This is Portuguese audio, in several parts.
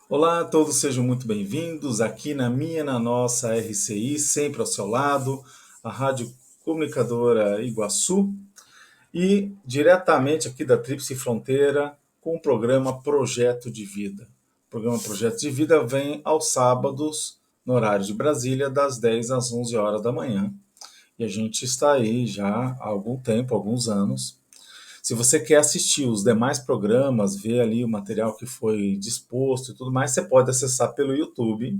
Olá a todos, sejam muito bem-vindos aqui na nossa RCI, sempre ao seu lado, a Rádio Comunicadora Iguaçu e diretamente aqui da Tríplice Fronteira com o programa Projeto de Vida. O programa Projeto de Vida vem aos sábados, no horário de Brasília, das 10 às 11 horas da manhã. E a gente está aí já há algum tempo, alguns anos. Se você quer assistir os demais programas, ver ali o material que foi disposto e tudo mais, você pode acessar pelo YouTube,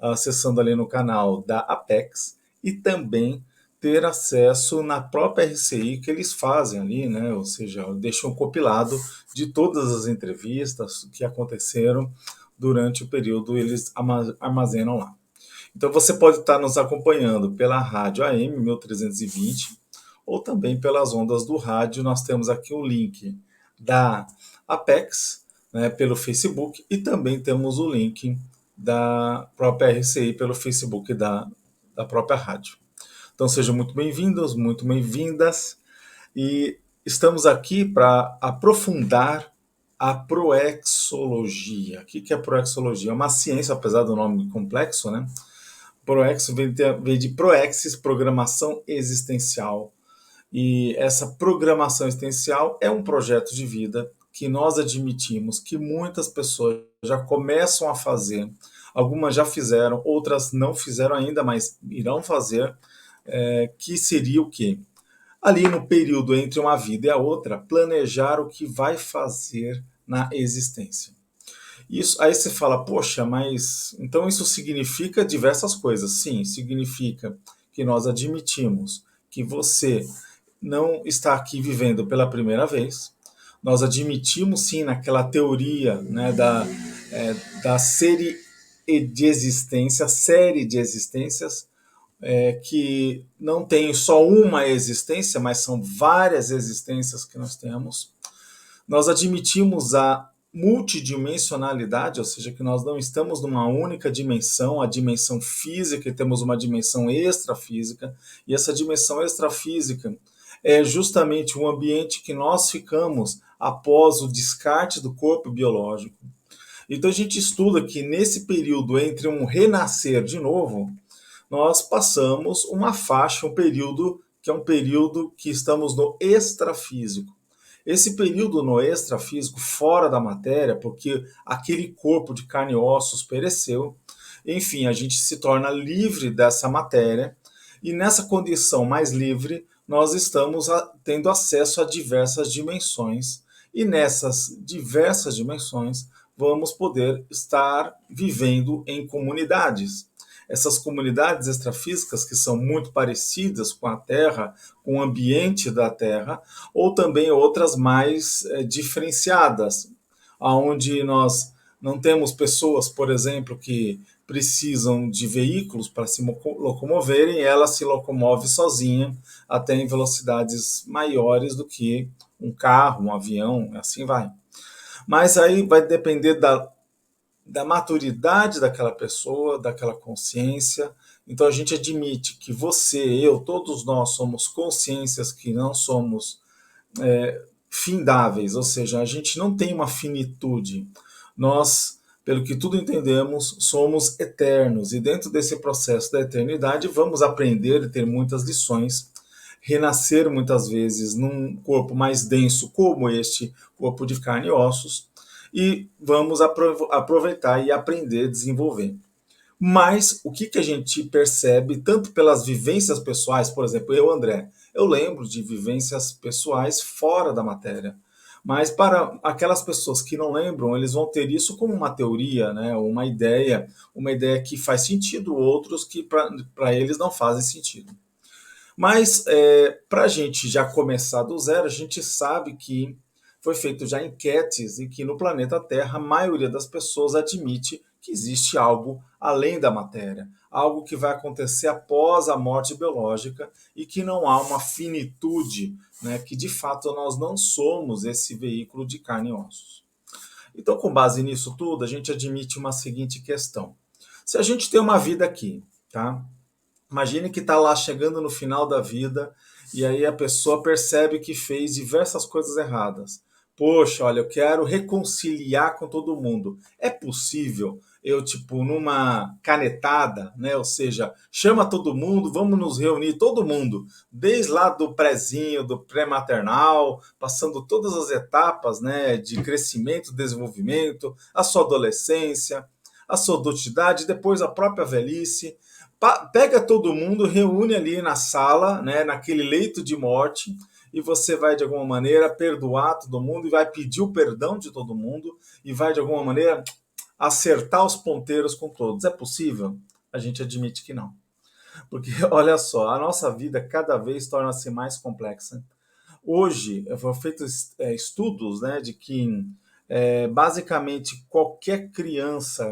acessando ali no canal da Apex e também ter acesso na própria RCI que eles fazem ali, né? Ou seja, deixam um compilado de todas as entrevistas que aconteceram durante o período, eles armazenam lá. Então você pode estar nos acompanhando pela rádio AM 1320 ou também pelas ondas do rádio. Nós temos aqui o link da Apex, né, pelo Facebook, e também temos o link da própria RCI pelo Facebook da própria rádio. Então sejam muito bem-vindos, muito bem-vindas, e estamos aqui para aprofundar a proexologia. O que é a proexologia? É uma ciência, apesar do nome complexo, né? Proex vem de Proexis, Programação Existencial. E essa programação existencial é um projeto de vida que nós admitimos que muitas pessoas já começam a fazer. Algumas já fizeram, outras não fizeram ainda, mas irão fazer. Que seria o quê? Ali no período entre uma vida e a outra, planejar o que vai fazer na existência. Isso, aí você fala, poxa, mas então isso significa diversas coisas. Sim, significa que nós admitimos que você não está aqui vivendo pela primeira vez. Nós admitimos sim naquela teoria, né, da série de existências, que não tem só uma existência, mas são várias existências que nós temos. Nós admitimos a multidimensionalidade, ou seja, que nós não estamos numa única dimensão, a dimensão física, e temos uma dimensão extrafísica, e essa dimensão extrafísica é justamente o ambiente que nós ficamos após o descarte do corpo biológico. Então a gente estuda que nesse período entre um renascer de novo, nós passamos uma faixa, um período que é um período que estamos no extrafísico. Esse período no extrafísico, fora da matéria, porque aquele corpo de carne e ossos pereceu, enfim, a gente se torna livre dessa matéria, e nessa condição mais livre, nós estamos tendo acesso a diversas dimensões, e nessas diversas dimensões, vamos poder estar vivendo em comunidades. Essas comunidades extrafísicas que são muito parecidas com a Terra, com o ambiente da Terra, ou também outras mais diferenciadas, onde nós não temos pessoas, por exemplo, que precisam de veículos para se locomoverem, ela se locomove sozinha até em velocidades maiores do que um carro, um avião, assim vai. Mas aí vai depender da maturidade daquela pessoa, daquela consciência. Então a gente admite que você, eu, todos nós somos consciências que não somos findáveis, ou seja, a gente não tem uma finitude. Nós, pelo que tudo entendemos, somos eternos e dentro desse processo da eternidade vamos aprender e ter muitas lições, renascer muitas vezes num corpo mais denso como este corpo de carne e ossos, e vamos aproveitar e aprender, desenvolver. Mas o que a gente percebe, tanto pelas vivências pessoais, por exemplo, eu, André, eu lembro de vivências pessoais fora da matéria. Mas para aquelas pessoas que não lembram, eles vão ter isso como uma teoria, né? Uma ideia que faz sentido, outros que para eles não fazem sentido. Mas para a gente já começar do zero, a gente sabe que foi feito já enquetes e que no planeta Terra a maioria das pessoas admite que existe algo além da matéria, algo que vai acontecer após a morte biológica e que não há uma finitude, né, que de fato nós não somos esse veículo de carne e ossos. Então, com base nisso tudo, a gente admite uma seguinte questão. Se a gente tem uma vida aqui, tá? Imagine que está lá chegando no final da vida e aí a pessoa percebe que fez diversas coisas erradas. Poxa, olha, eu quero reconciliar com todo mundo. É possível eu, tipo, numa canetada, né? Ou seja, chama todo mundo, vamos nos reunir, todo mundo, desde lá do prézinho, do pré-maternal, passando todas as etapas, né, de crescimento, desenvolvimento, a sua adolescência, a sua adultidade, depois a própria velhice. Pega todo mundo, reúne ali na sala, né, naquele leito de morte, e você vai de alguma maneira perdoar todo mundo e vai pedir o perdão de todo mundo e vai de alguma maneira acertar os ponteiros com todos. É possível? A gente admite que não. Porque olha só, a nossa vida cada vez torna-se mais complexa. Hoje foram feitos estudos, né, de que basicamente qualquer criança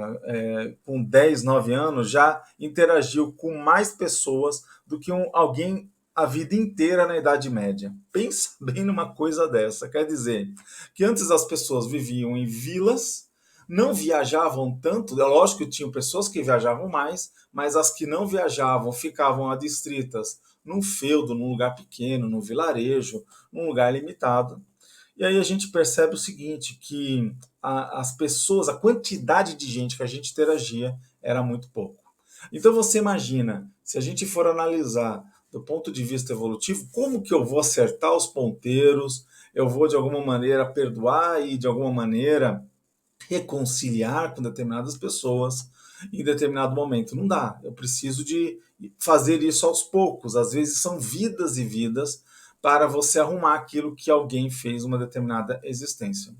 com 10, 9 anos já interagiu com mais pessoas do que alguém a vida inteira na Idade Média. Pensa bem numa coisa dessa. Quer dizer que antes as pessoas viviam em vilas, não viajavam tanto. É lógico que tinham pessoas que viajavam mais, mas as que não viajavam ficavam adstritas num feudo, num lugar pequeno, num vilarejo, num lugar limitado. E aí a gente percebe o seguinte, que as pessoas, a quantidade de gente que a gente interagia era muito pouco. Então você imagina, se a gente for analisar do ponto de vista evolutivo, como que eu vou acertar os ponteiros, eu vou de alguma maneira perdoar e de alguma maneira reconciliar com determinadas pessoas em determinado momento. Não dá. Eu preciso de fazer isso aos poucos. Às vezes são vidas e vidas para você arrumar aquilo que alguém fez uma determinada existência.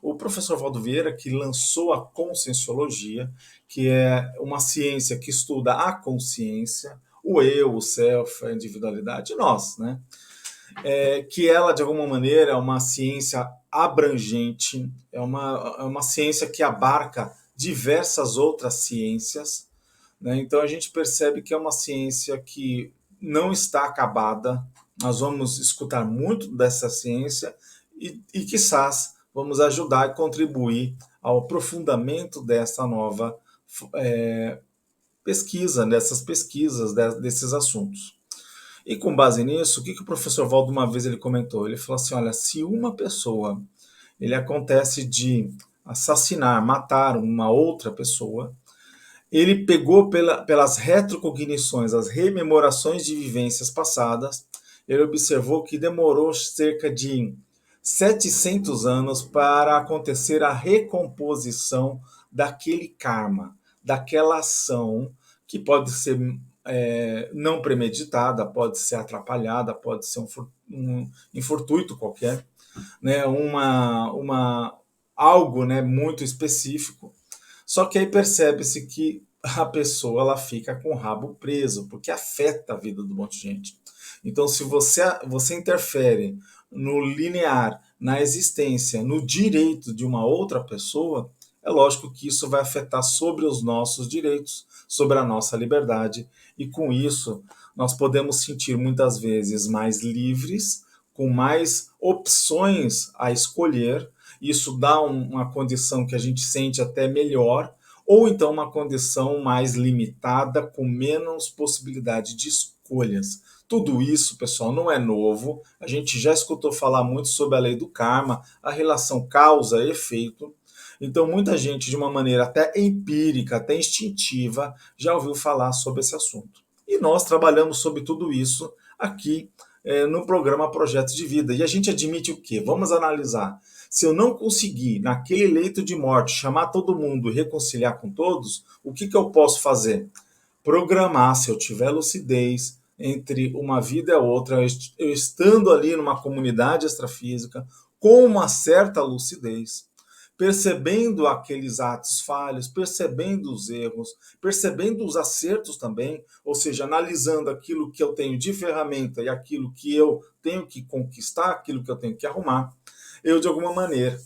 O professor Valdo Vieira, que lançou a conscienciologia, que é uma ciência que estuda a consciência, o eu, o self, a individualidade, nós, né? Que ela, de alguma maneira, é uma ciência abrangente, é uma ciência que abarca diversas outras ciências, né? Então a gente percebe que é uma ciência que não está acabada, nós vamos escutar muito dessa ciência e quizás, vamos ajudar e contribuir ao aprofundamento dessa nova pesquisa, dessas pesquisas, desses assuntos. E com base nisso, o que o professor Valdo uma vez ele comentou? Ele falou assim, olha, se uma pessoa, ele acontece de assassinar, matar uma outra pessoa, ele pegou pelas retrocognições, as rememorações de vivências passadas, ele observou que demorou cerca de 700 anos para acontecer a recomposição daquele karma, daquela ação que pode ser não premeditada, pode ser atrapalhada, pode ser um infortuito qualquer, né? Algo, né, muito específico. Só que aí percebe-se que a pessoa ela fica com o rabo preso, porque afeta a vida de um monte de gente. Então, se você interfere no linear, na existência, no direito de uma outra pessoa, é lógico que isso vai afetar sobre os nossos direitos, sobre a nossa liberdade, e com isso nós podemos sentir muitas vezes mais livres, com mais opções a escolher. Isso dá uma condição que a gente sente até melhor, ou então uma condição mais limitada, com menos possibilidade de escolhas. Tudo isso, pessoal, não é novo. A gente já escutou falar muito sobre a lei do karma, a relação causa-efeito. Então, muita gente, de uma maneira até empírica, até instintiva, já ouviu falar sobre esse assunto. E nós trabalhamos sobre tudo isso aqui no programa Projetos de Vida. E a gente admite o quê? Vamos analisar. Se eu não conseguir, naquele leito de morte, chamar todo mundo e reconciliar com todos, o que eu posso fazer? Programar, se eu tiver lucidez, entre uma vida e a outra, eu estando ali numa comunidade extrafísica, com uma certa lucidez, percebendo aqueles atos falhos, percebendo os erros, percebendo os acertos também, ou seja, analisando aquilo que eu tenho de ferramenta e aquilo que eu tenho que conquistar, aquilo que eu tenho que arrumar, eu de alguma maneira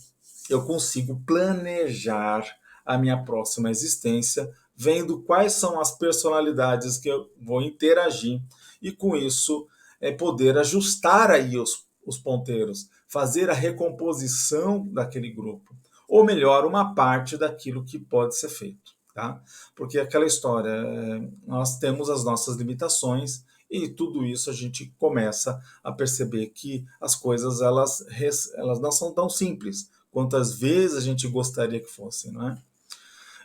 eu consigo planejar a minha próxima existência, vendo quais são as personalidades que eu vou interagir e com isso poder ajustar aí os ponteiros, fazer a recomposição daquele grupo, ou melhor, uma parte daquilo que pode ser feito, tá? Porque aquela história, nós temos as nossas limitações E tudo isso a gente começa a perceber que as coisas elas não são tão simples quanto às vezes a gente gostaria que fossem, não é?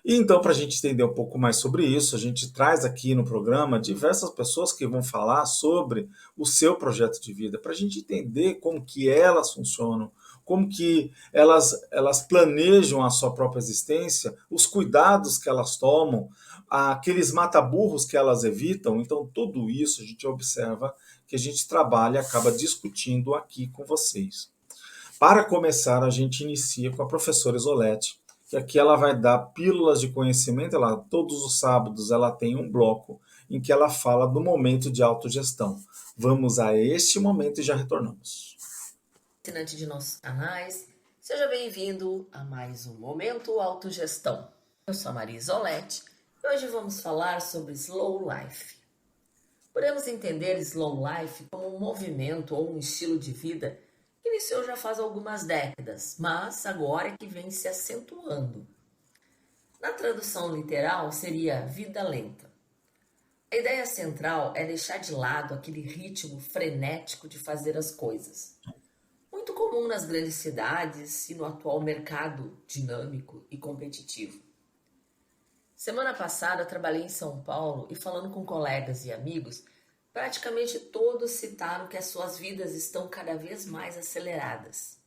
E então, para a gente entender um pouco mais sobre isso, a gente traz aqui no programa diversas pessoas que vão falar sobre o seu projeto de vida, para a gente entender como que elas funcionam, como que elas planejam a sua própria existência, os cuidados que elas tomam, aqueles mata-burros que elas evitam. Então, tudo isso a gente observa que a gente trabalha e acaba discutindo aqui com vocês. Para começar, a gente inicia com a professora Isolete, que aqui ela vai dar pílulas de conhecimento. Ela, todos os sábados ela tem um bloco em que ela fala do momento de autogestão. Vamos a este momento e já retornamos. Assinante de nossos canais, seja bem-vindo a mais um Momento Autogestão. Eu sou a Maria Isolete e hoje vamos falar sobre Slow Life. Podemos entender Slow Life como um movimento ou um estilo de vida que iniciou já faz algumas décadas, mas agora é que vem se acentuando. Na tradução literal seria vida lenta. A ideia central é deixar de lado aquele ritmo frenético de fazer as coisas, muito comum nas grandes cidades e no atual mercado dinâmico e competitivo. Semana passada trabalhei em São Paulo e falando com colegas e amigos, praticamente todos citaram que as suas vidas estão cada vez mais aceleradas.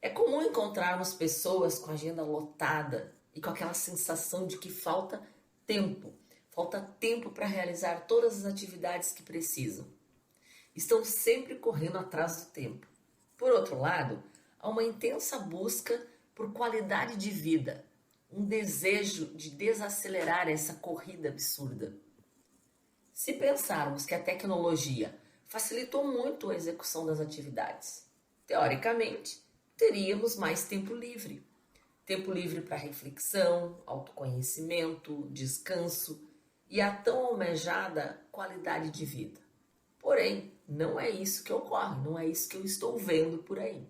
É comum encontrarmos pessoas com a agenda lotada e com aquela sensação de que falta tempo para realizar todas as atividades que precisam. Estão sempre correndo atrás do tempo. Por outro lado, há uma intensa busca por qualidade de vida, um desejo de desacelerar essa corrida absurda. Se pensarmos que a tecnologia facilitou muito a execução das atividades, teoricamente, teríamos mais tempo livre. Tempo livre para reflexão, autoconhecimento, descanso e a tão almejada qualidade de vida. Porém, não é isso que ocorre, não é isso que eu estou vendo por aí.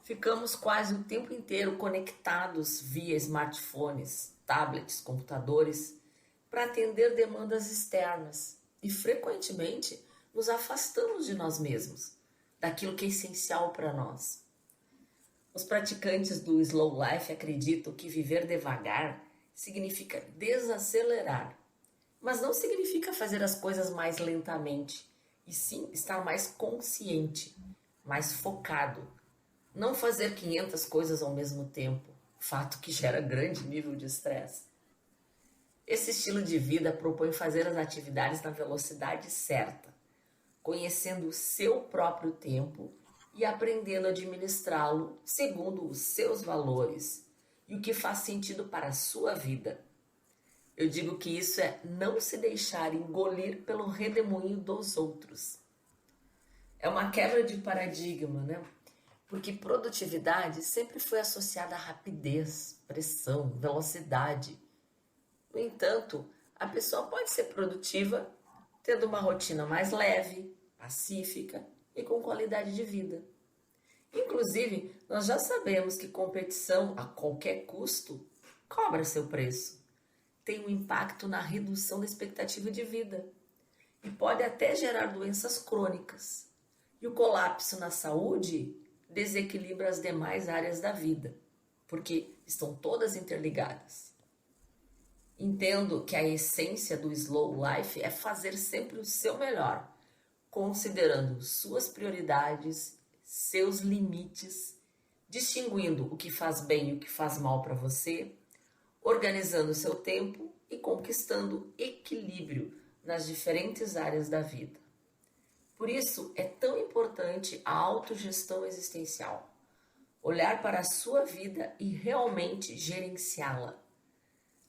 Ficamos quase o tempo inteiro conectados via smartphones, tablets, computadores, para atender demandas externas e frequentemente nos afastamos de nós mesmos, daquilo que é essencial para nós. Os praticantes do Slow Life acreditam que viver devagar significa desacelerar, mas não significa fazer as coisas mais lentamente, e sim estar mais consciente, mais focado. Não fazer 500 coisas ao mesmo tempo, fato que gera grande nível de estresse. Esse estilo de vida propõe fazer as atividades na velocidade certa, conhecendo o seu próprio tempo e aprendendo a administrá-lo segundo os seus valores e o que faz sentido para a sua vida. Eu digo que isso é não se deixar engolir pelo redemoinho dos outros. É uma quebra de paradigma, né? Porque produtividade sempre foi associada à rapidez, pressão, velocidade. No entanto, a pessoa pode ser produtiva tendo uma rotina mais leve, pacífica e com qualidade de vida. Inclusive, nós já sabemos que competição a qualquer custo cobra seu preço. Tem um impacto na redução da expectativa de vida e pode até gerar doenças crônicas. E o colapso na saúde desequilibra as demais áreas da vida, porque estão todas interligadas. Entendo que a essência do Slow Life é fazer sempre o seu melhor, considerando suas prioridades, seus limites, distinguindo o que faz bem e o que faz mal para você, organizando seu tempo e conquistando equilíbrio nas diferentes áreas da vida. Por isso, é tão importante a autogestão existencial. Olhar para a sua vida e realmente gerenciá-la.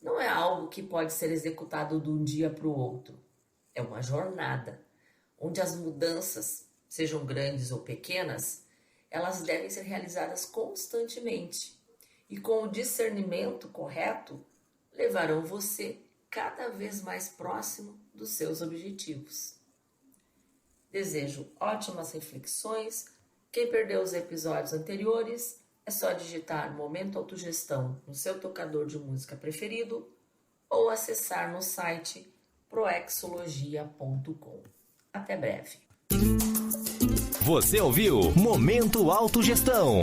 Não é algo que pode ser executado de um dia para o outro. É uma jornada, onde as mudanças, sejam grandes ou pequenas, elas devem ser realizadas constantemente. E com o discernimento correto, levarão você cada vez mais próximo dos seus objetivos. Desejo ótimas reflexões. Quem perdeu os episódios anteriores, é só digitar Momento Autogestão no seu tocador de música preferido ou acessar no site proexologia.com. Até breve. Você ouviu Momento Autogestão.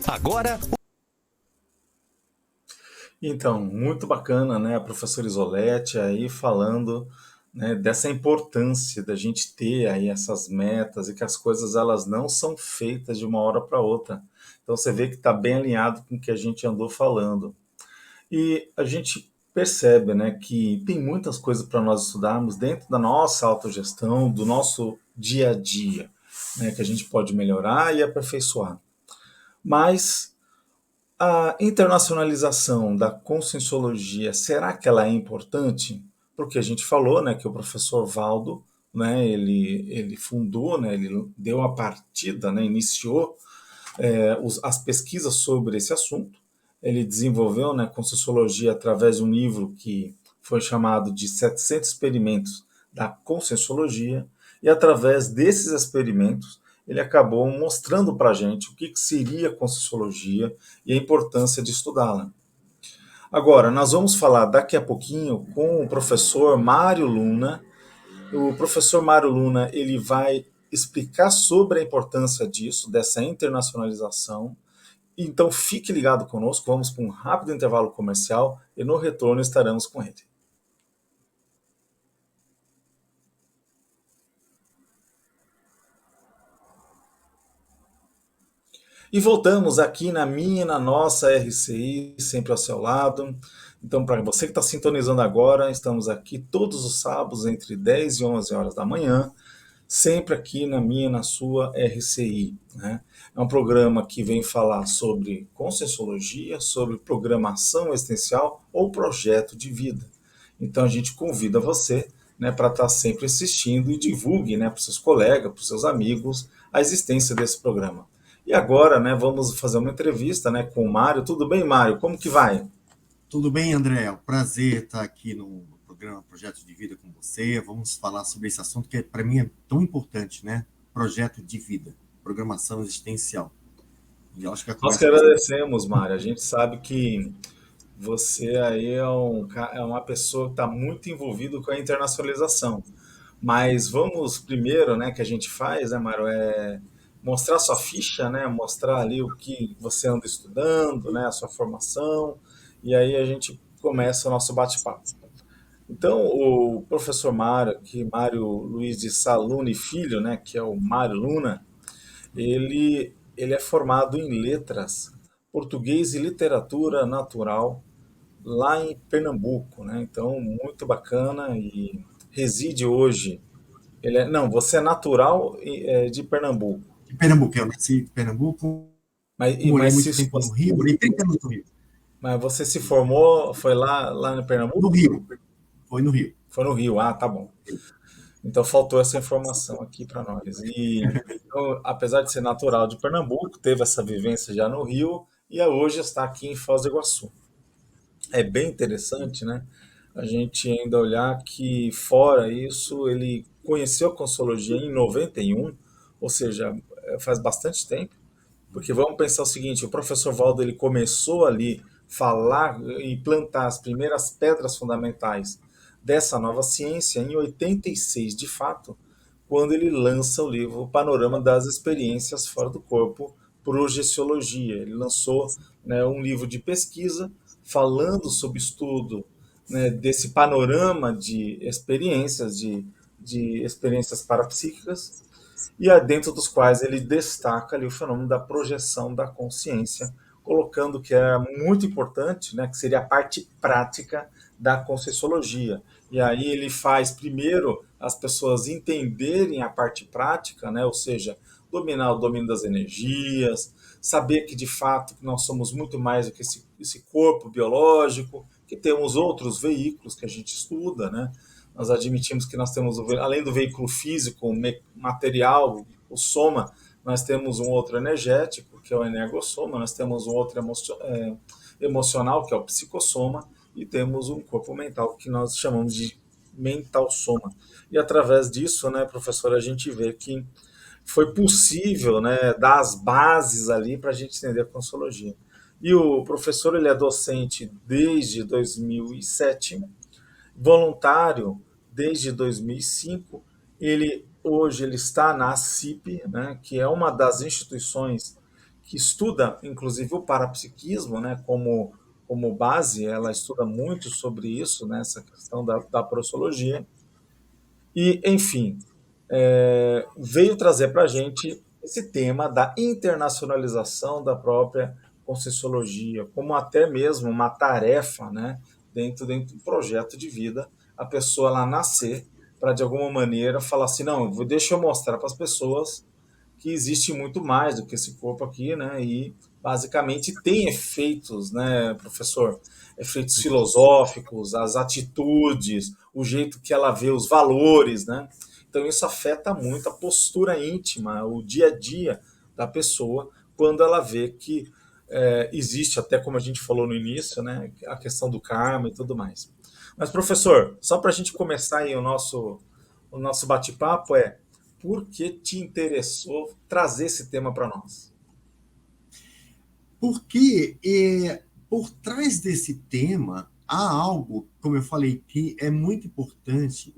Agora... Então, muito bacana, né, a professora Isolete aí falando, né, dessa importância da gente ter aí essas metas e que as coisas elas não são feitas de uma hora para outra. Então você vê que está bem alinhado com o que a gente andou falando. E a gente percebe, né, que tem muitas coisas para nós estudarmos dentro da nossa autogestão, do nosso dia a dia, né, que a gente pode melhorar e aperfeiçoar. Mas a internacionalização da conscienciologia, será que ela é importante? Porque a gente falou, né, que o professor Valdo, né, ele fundou, né, ele deu a partida, né, iniciou as pesquisas sobre esse assunto. Ele desenvolveu, né, Conscienciologia através de um livro que foi chamado de 700 Experimentos da Conscienciologia, e através desses experimentos ele acabou mostrando para a gente o que seria Conscienciologia e a importância de estudá-la. Agora, nós vamos falar daqui a pouquinho com o professor Mário Luna. O professor Mário Luna ele vai explicar sobre a importância disso, dessa internacionalização. Então fique ligado conosco, vamos para um rápido intervalo comercial e no retorno estaremos com ele. E voltamos aqui na minha, na nossa RCI, sempre ao seu lado. Então, para você que está sintonizando agora, estamos aqui todos os sábados entre 10 e 11 horas da manhã, sempre aqui na minha, na sua RCI. Né? É um programa que vem falar sobre conscienciologia, sobre programação existencial ou projeto de vida. Então a gente convida você, né, para estar sempre assistindo e divulgue, né, para os seus colegas, para os seus amigos, a existência desse programa. E agora, né, vamos fazer uma entrevista, né, com o Mário. Tudo bem, Mário? Como que vai? Tudo bem, André? É um prazer estar aqui no programa Projeto de Vida com você. Vamos falar sobre esse assunto que para mim é tão importante, né? Projeto de vida, programação existencial. E eu acho que a Nós que conversa vai ser... agradecemos, Mário. A gente sabe que você aí é uma pessoa que está muito envolvido com a internacionalização. Mas vamos primeiro, né, que a gente faz, né, Mário, mostrar sua ficha, né, mostrar ali o que você anda estudando, né, a sua formação, e aí a gente começa o nosso bate-papo. Então, o professor Mário, aqui, Mário Luiz de Saluni Filho, né, que é o Mário Luna, ele é formado em letras, português e literatura natural lá em Pernambuco, né? Então, muito bacana e reside hoje. Não, você é natural de Pernambuco, De Pernambuco, eu nasci em Pernambuco, morei mas, muito tempo no Rio, morei 30 anos no Rio. mas você se formou, foi lá em No Pernambuco? Rio, foi no Rio. Foi no Rio, ah, tá bom. Então faltou essa informação aqui para nós. E então, apesar de ser natural de Pernambuco, teve essa vivência já no Rio e hoje está aqui em Foz do Iguaçu. É bem interessante, né? A gente ainda olhar que fora isso, ele conheceu a Consciologia em 91, ou seja, faz bastante tempo, porque vamos pensar o seguinte, o professor Valdo ele começou ali falar e plantar as primeiras pedras fundamentais dessa nova ciência em 86, de fato, quando ele lança o livro Panorama das Experiências Fora do Corpo, Projeciologia. Ele lançou, né, um livro de pesquisa falando sobre estudo, né, desse panorama de experiências parapsíquicas, e dentro dos quais ele destaca ali o fenômeno da projeção da consciência, colocando que é muito importante, né, que seria a parte prática da Conscienciologia. E aí ele faz primeiro as pessoas entenderem a parte prática, né, ou seja, dominar o domínio das energias, saber que de fato nós somos muito mais do que esse corpo biológico, que temos outros veículos que a gente estuda, né? Nós admitimos que nós temos, além do veículo físico, material, o soma, nós temos um outro energético, que é o energossoma, nós temos um outro emocional, que é o psicossoma, e temos um corpo mental, que nós chamamos de mental soma. E através disso, né, professor, a gente vê que foi possível, né, dar as bases ali para a gente entender a consciologia. E o professor ele é docente desde 2007, voluntário desde 2005. Hoje ele está na CIP, né, que é uma das instituições que estuda, inclusive, o parapsiquismo, né, como base. Ela estuda muito sobre isso, né, essa questão da prossologia. E, enfim, veio trazer para a gente esse tema da internacionalização da própria Conscienciologia, como até mesmo uma tarefa, né, dentro do projeto de vida, a pessoa lá nascer para, de alguma maneira, falar assim, não, deixa eu mostrar para as pessoas que existe muito mais do que esse corpo aqui, né? E basicamente tem efeitos, né, professor? Efeitos filosóficos, as atitudes, o jeito que ela vê os valores, né? Então isso afeta muito a postura íntima, o dia a dia da pessoa quando ela vê que existe, até como a gente falou no início, né, a questão do karma e tudo mais. Mas, professor, só para a gente começar aí o nosso bate-papo por que te interessou trazer esse tema para nós? Porque por trás desse tema há algo, como eu falei, que é muito importante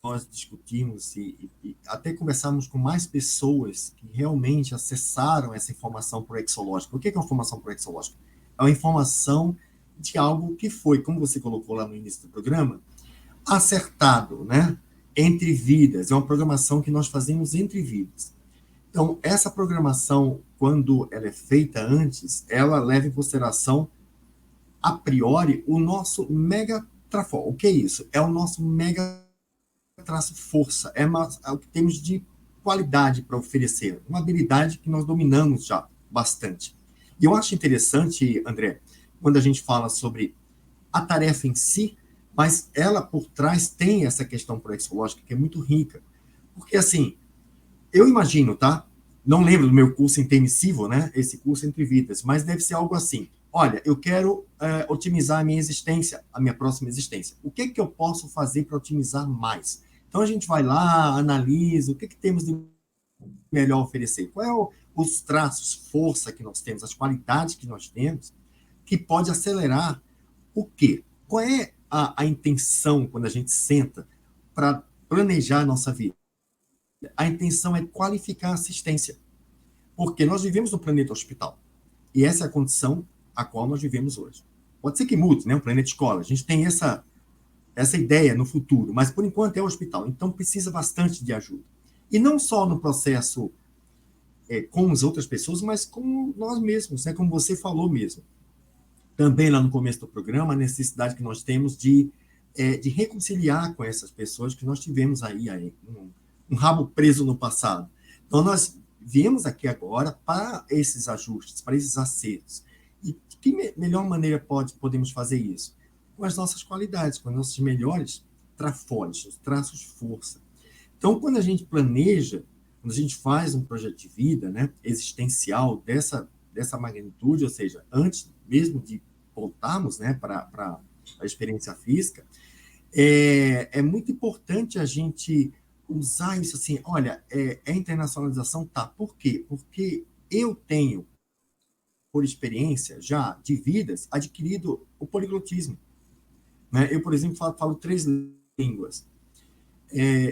nós discutirmos e até conversarmos com mais pessoas que realmente acessaram essa informação proexológica. O que é uma informação proexológica? É uma informação de algo que foi, como você colocou lá no início do programa, acertado, né? Entre vidas. É uma programação que nós fazemos entre vidas. Então, essa programação, quando ela é feita antes, ela leva em consideração, a priori, o nosso mega trafó. O que é isso? É o nosso mega traço força. É o que temos de qualidade para oferecer. Uma habilidade que nós dominamos já bastante. E eu acho interessante, André, quando a gente fala sobre a tarefa em si, mas ela por trás tem essa questão proexológica que é muito rica. Porque, assim, eu imagino, tá? Não lembro do meu curso intermissivo, né? Esse curso entre vidas, mas deve ser algo assim. Olha, eu quero otimizar a minha existência, a minha próxima existência. O que é que eu posso fazer para otimizar mais? Então a gente vai lá, analisa o que temos de melhor oferecer. Qual é os traços, força que nós temos, as qualidades que nós temos, que pode acelerar o quê? Qual é a intenção quando a gente senta para planejar a nossa vida? A intenção é qualificar a assistência. Porque nós vivemos no planeta hospital. E essa é a condição a qual nós vivemos hoje. Pode ser que mude, né? O planeta escola. A gente tem essa ideia no futuro, mas por enquanto é hospital. Então precisa bastante de ajuda. E não só no processo com as outras pessoas, mas com nós mesmos, né? Como você falou mesmo. Também lá no começo do programa, a necessidade que nós temos de reconciliar com essas pessoas que nós tivemos aí um rabo preso no passado. Então, nós viemos aqui agora para esses ajustes, para esses acertos. E de que melhor maneira podemos fazer isso? Com as nossas qualidades, com os nossos melhores trafores, os traços força. Então, quando a gente planeja, quando a gente faz um projeto de vida, né, existencial dessa magnitude, ou seja, antes mesmo de voltarmos, né, para a experiência física, é muito importante a gente usar isso assim, olha, internacionalização, tá, por quê? Porque eu tenho, por experiência já de vidas, adquirido o poliglotismo. Né? Eu, por exemplo, falo 3 línguas.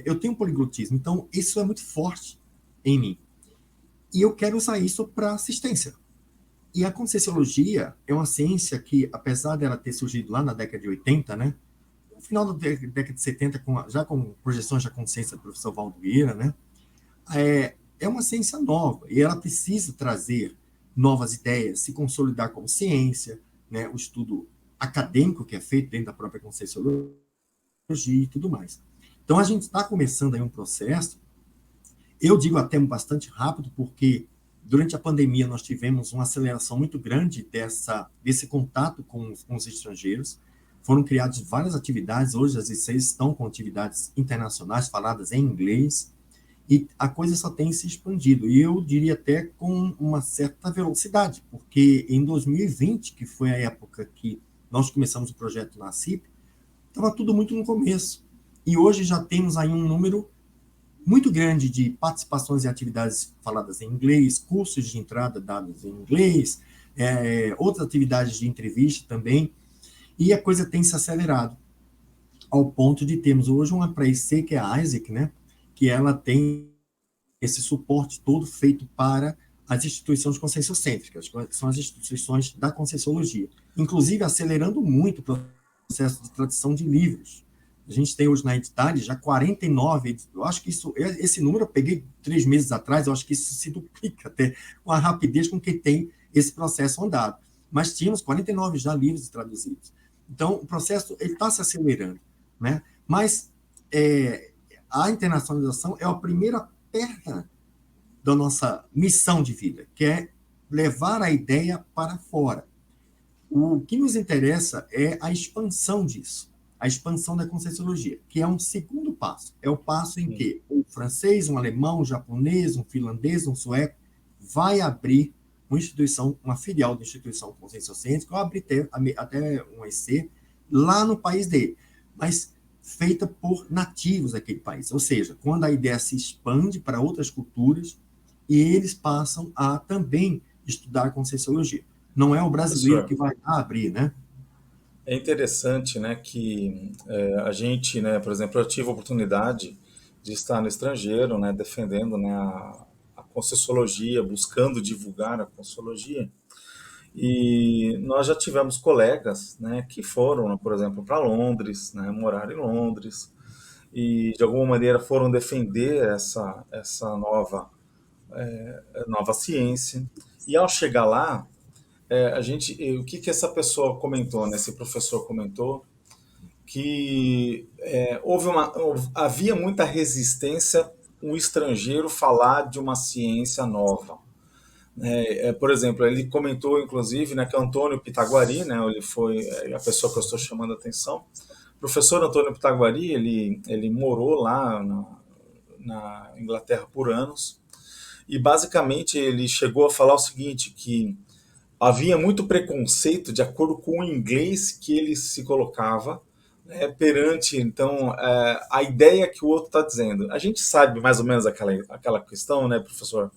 Eu tenho poliglotismo, então isso é muito forte em mim. E eu quero usar isso para assistência. E a Conscienciologia é uma ciência que, apesar dela ter surgido lá na década de 80, né? No final da década de 70, já com projeções da consciência do professor Valdo Vieira, né? É uma ciência nova e ela precisa trazer novas ideias, se consolidar como ciência, né? O estudo acadêmico que é feito dentro da própria Conscienciologia e tudo mais. Então, a gente está começando aí um processo, eu digo até bastante rápido, porque durante a pandemia nós tivemos uma aceleração muito grande desse contato com os estrangeiros. Foram criadas várias atividades, hoje as ICs estão com atividades internacionais faladas em inglês, e a coisa só tem se expandido, e eu diria até com uma certa velocidade, porque em 2020, que foi a época que nós começamos o projeto na CIP, estava tudo muito no começo, e hoje já temos aí um número muito grande de participações em atividades faladas em inglês, cursos de entrada dados em inglês, outras atividades de entrevista também, e a coisa tem se acelerado, ao ponto de termos hoje uma pré-IC, que é a Isaac, né? Que ela tem esse suporte todo feito para as instituições conscienciocêntricas, que são as instituições da Conscienciologia, inclusive acelerando muito o processo de tradução de livros. A gente tem hoje na Editare já 49, eu acho que esse número eu peguei 3 meses atrás, eu acho que isso se duplica até com a rapidez com que tem esse processo andado. Mas tínhamos 49 já livros traduzidos. Então, o processo está se acelerando, né? Mas a internacionalização é a primeira perna da nossa missão de vida, que é levar a ideia para fora. O que nos interessa é a expansão disso, a expansão da Conscienciologia, que é um segundo passo. É o passo em que um francês, um alemão, um japonês, um finlandês, um sueco vai abrir uma instituição, uma filial da instituição conscienciocêntrica, ou abrir até um EC lá no país dele, mas feita por nativos daquele país. Ou seja, quando a ideia se expande para outras culturas, e eles passam a também estudar Conscienciologia. Não é o brasileiro que vai abrir, né? É interessante, né, que a gente, né, por exemplo, eu tive a oportunidade de estar no estrangeiro, né, defendendo, né, a Conscienciologia, buscando divulgar a Conscienciologia, e nós já tivemos colegas, né, que foram, né, por exemplo, para Londres, né, morar em Londres, e de alguma maneira foram defender essa nova ciência. E ao chegar lá, o que que essa pessoa comentou, né? Esse professor comentou que havia muita resistência um estrangeiro falar de uma ciência nova. Por exemplo, ele comentou, inclusive, né, que Antônio Pitaguari, né, ele foi a pessoa que eu estou chamando a atenção. O professor Antônio Pitaguari, ele morou lá na Inglaterra por anos, e basicamente ele chegou a falar o seguinte, que havia muito preconceito de acordo com o inglês que ele se colocava, né, perante, então, a ideia que o outro está dizendo. A gente sabe mais ou menos aquela questão, né, professor,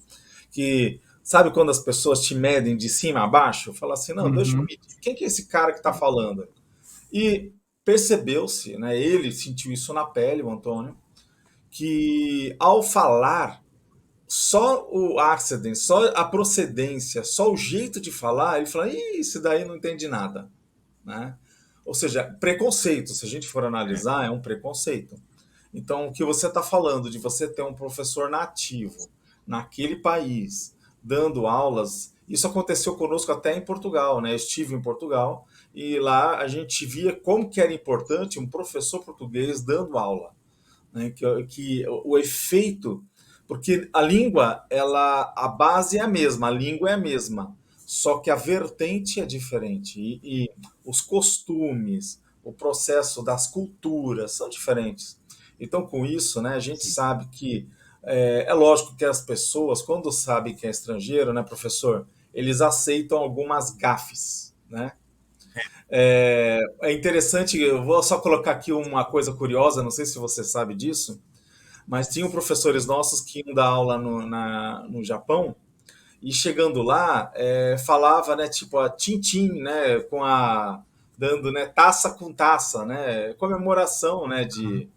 que sabe quando as pessoas te medem de cima a baixo? Fala assim, não, deixa eu medir. Quem que é esse cara que está falando? E percebeu-se, né, ele sentiu isso na pele, o Antônio, que ao falar só o accident, só a procedência, só o jeito de falar, ele fala, ih, isso daí não entende nada, né? Ou seja, preconceito, se a gente for analisar, é um preconceito. Então, o que você está falando de você ter um professor nativo naquele país, dando aulas, isso aconteceu conosco até em Portugal, né? Eu estive em Portugal e lá a gente via como que era importante um professor português dando aula, né? Que o efeito, porque a língua, a base é a mesma, a língua é a mesma, só que a vertente é diferente e os costumes, o processo das culturas são diferentes. Então, com isso, né, a gente sabe que é lógico que as pessoas, quando sabem que é estrangeiro, né, professor, eles aceitam algumas gafes, né? É interessante, eu vou só colocar aqui uma coisa curiosa, não sei se você sabe disso, mas tinham professores nossos que iam dar aula no Japão e chegando lá falava, né, tipo a tintim, né, dando, né, taça com taça, né, comemoração, né, de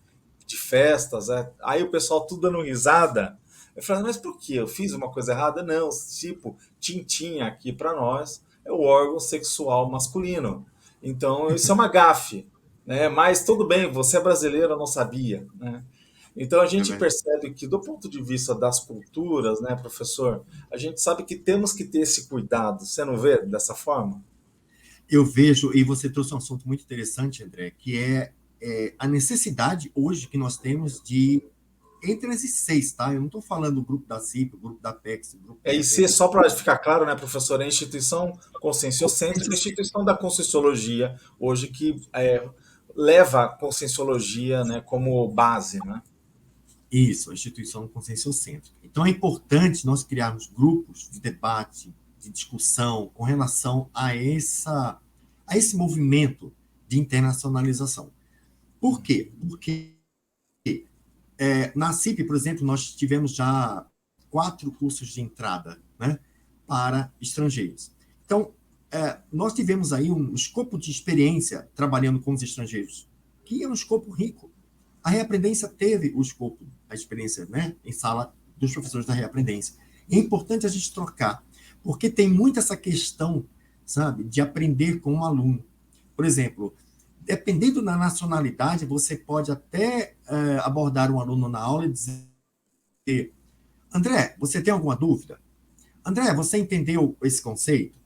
festas, né? Aí o pessoal tudo dando risada. Eu falei, mas por que? Eu fiz uma coisa errada? Não, tipo, tintim aqui para nós é o órgão sexual masculino. Então, isso é uma gafe, né? Mas tudo bem, você é brasileiro, eu não sabia, né? Então a gente percebe que do ponto de vista das culturas, né, professor, a gente sabe que temos que ter esse cuidado. Você não vê dessa forma? Eu vejo, e você trouxe um assunto muito interessante, André, que é a necessidade hoje que nós temos de, entre esses 6, tá? Eu não estou falando do grupo da CIP, o grupo da PEX, o grupo da E só para ficar claro, né, professor, é a instituição conscienciocêntrica, a instituição da Conscienciologia, hoje que leva a Conscienciologia, né, como base, né? Isso, a instituição conscienciocêntrica. Então, é importante nós criarmos grupos de debate, de discussão com relação a esse movimento de internacionalização. Por quê? Porque na CIP, por exemplo, nós tivemos já 4 cursos de entrada, né, para estrangeiros. Então, nós tivemos aí um escopo de experiência trabalhando com os estrangeiros, que é um escopo rico. A Reaprendência teve o escopo, a experiência, né, em sala dos professores da Reaprendência. É importante a gente trocar, porque tem muito essa questão, sabe, de aprender com um aluno. Por exemplo, dependendo da nacionalidade, você pode até abordar um aluno na aula e dizer: André, você tem alguma dúvida? André, você entendeu esse conceito?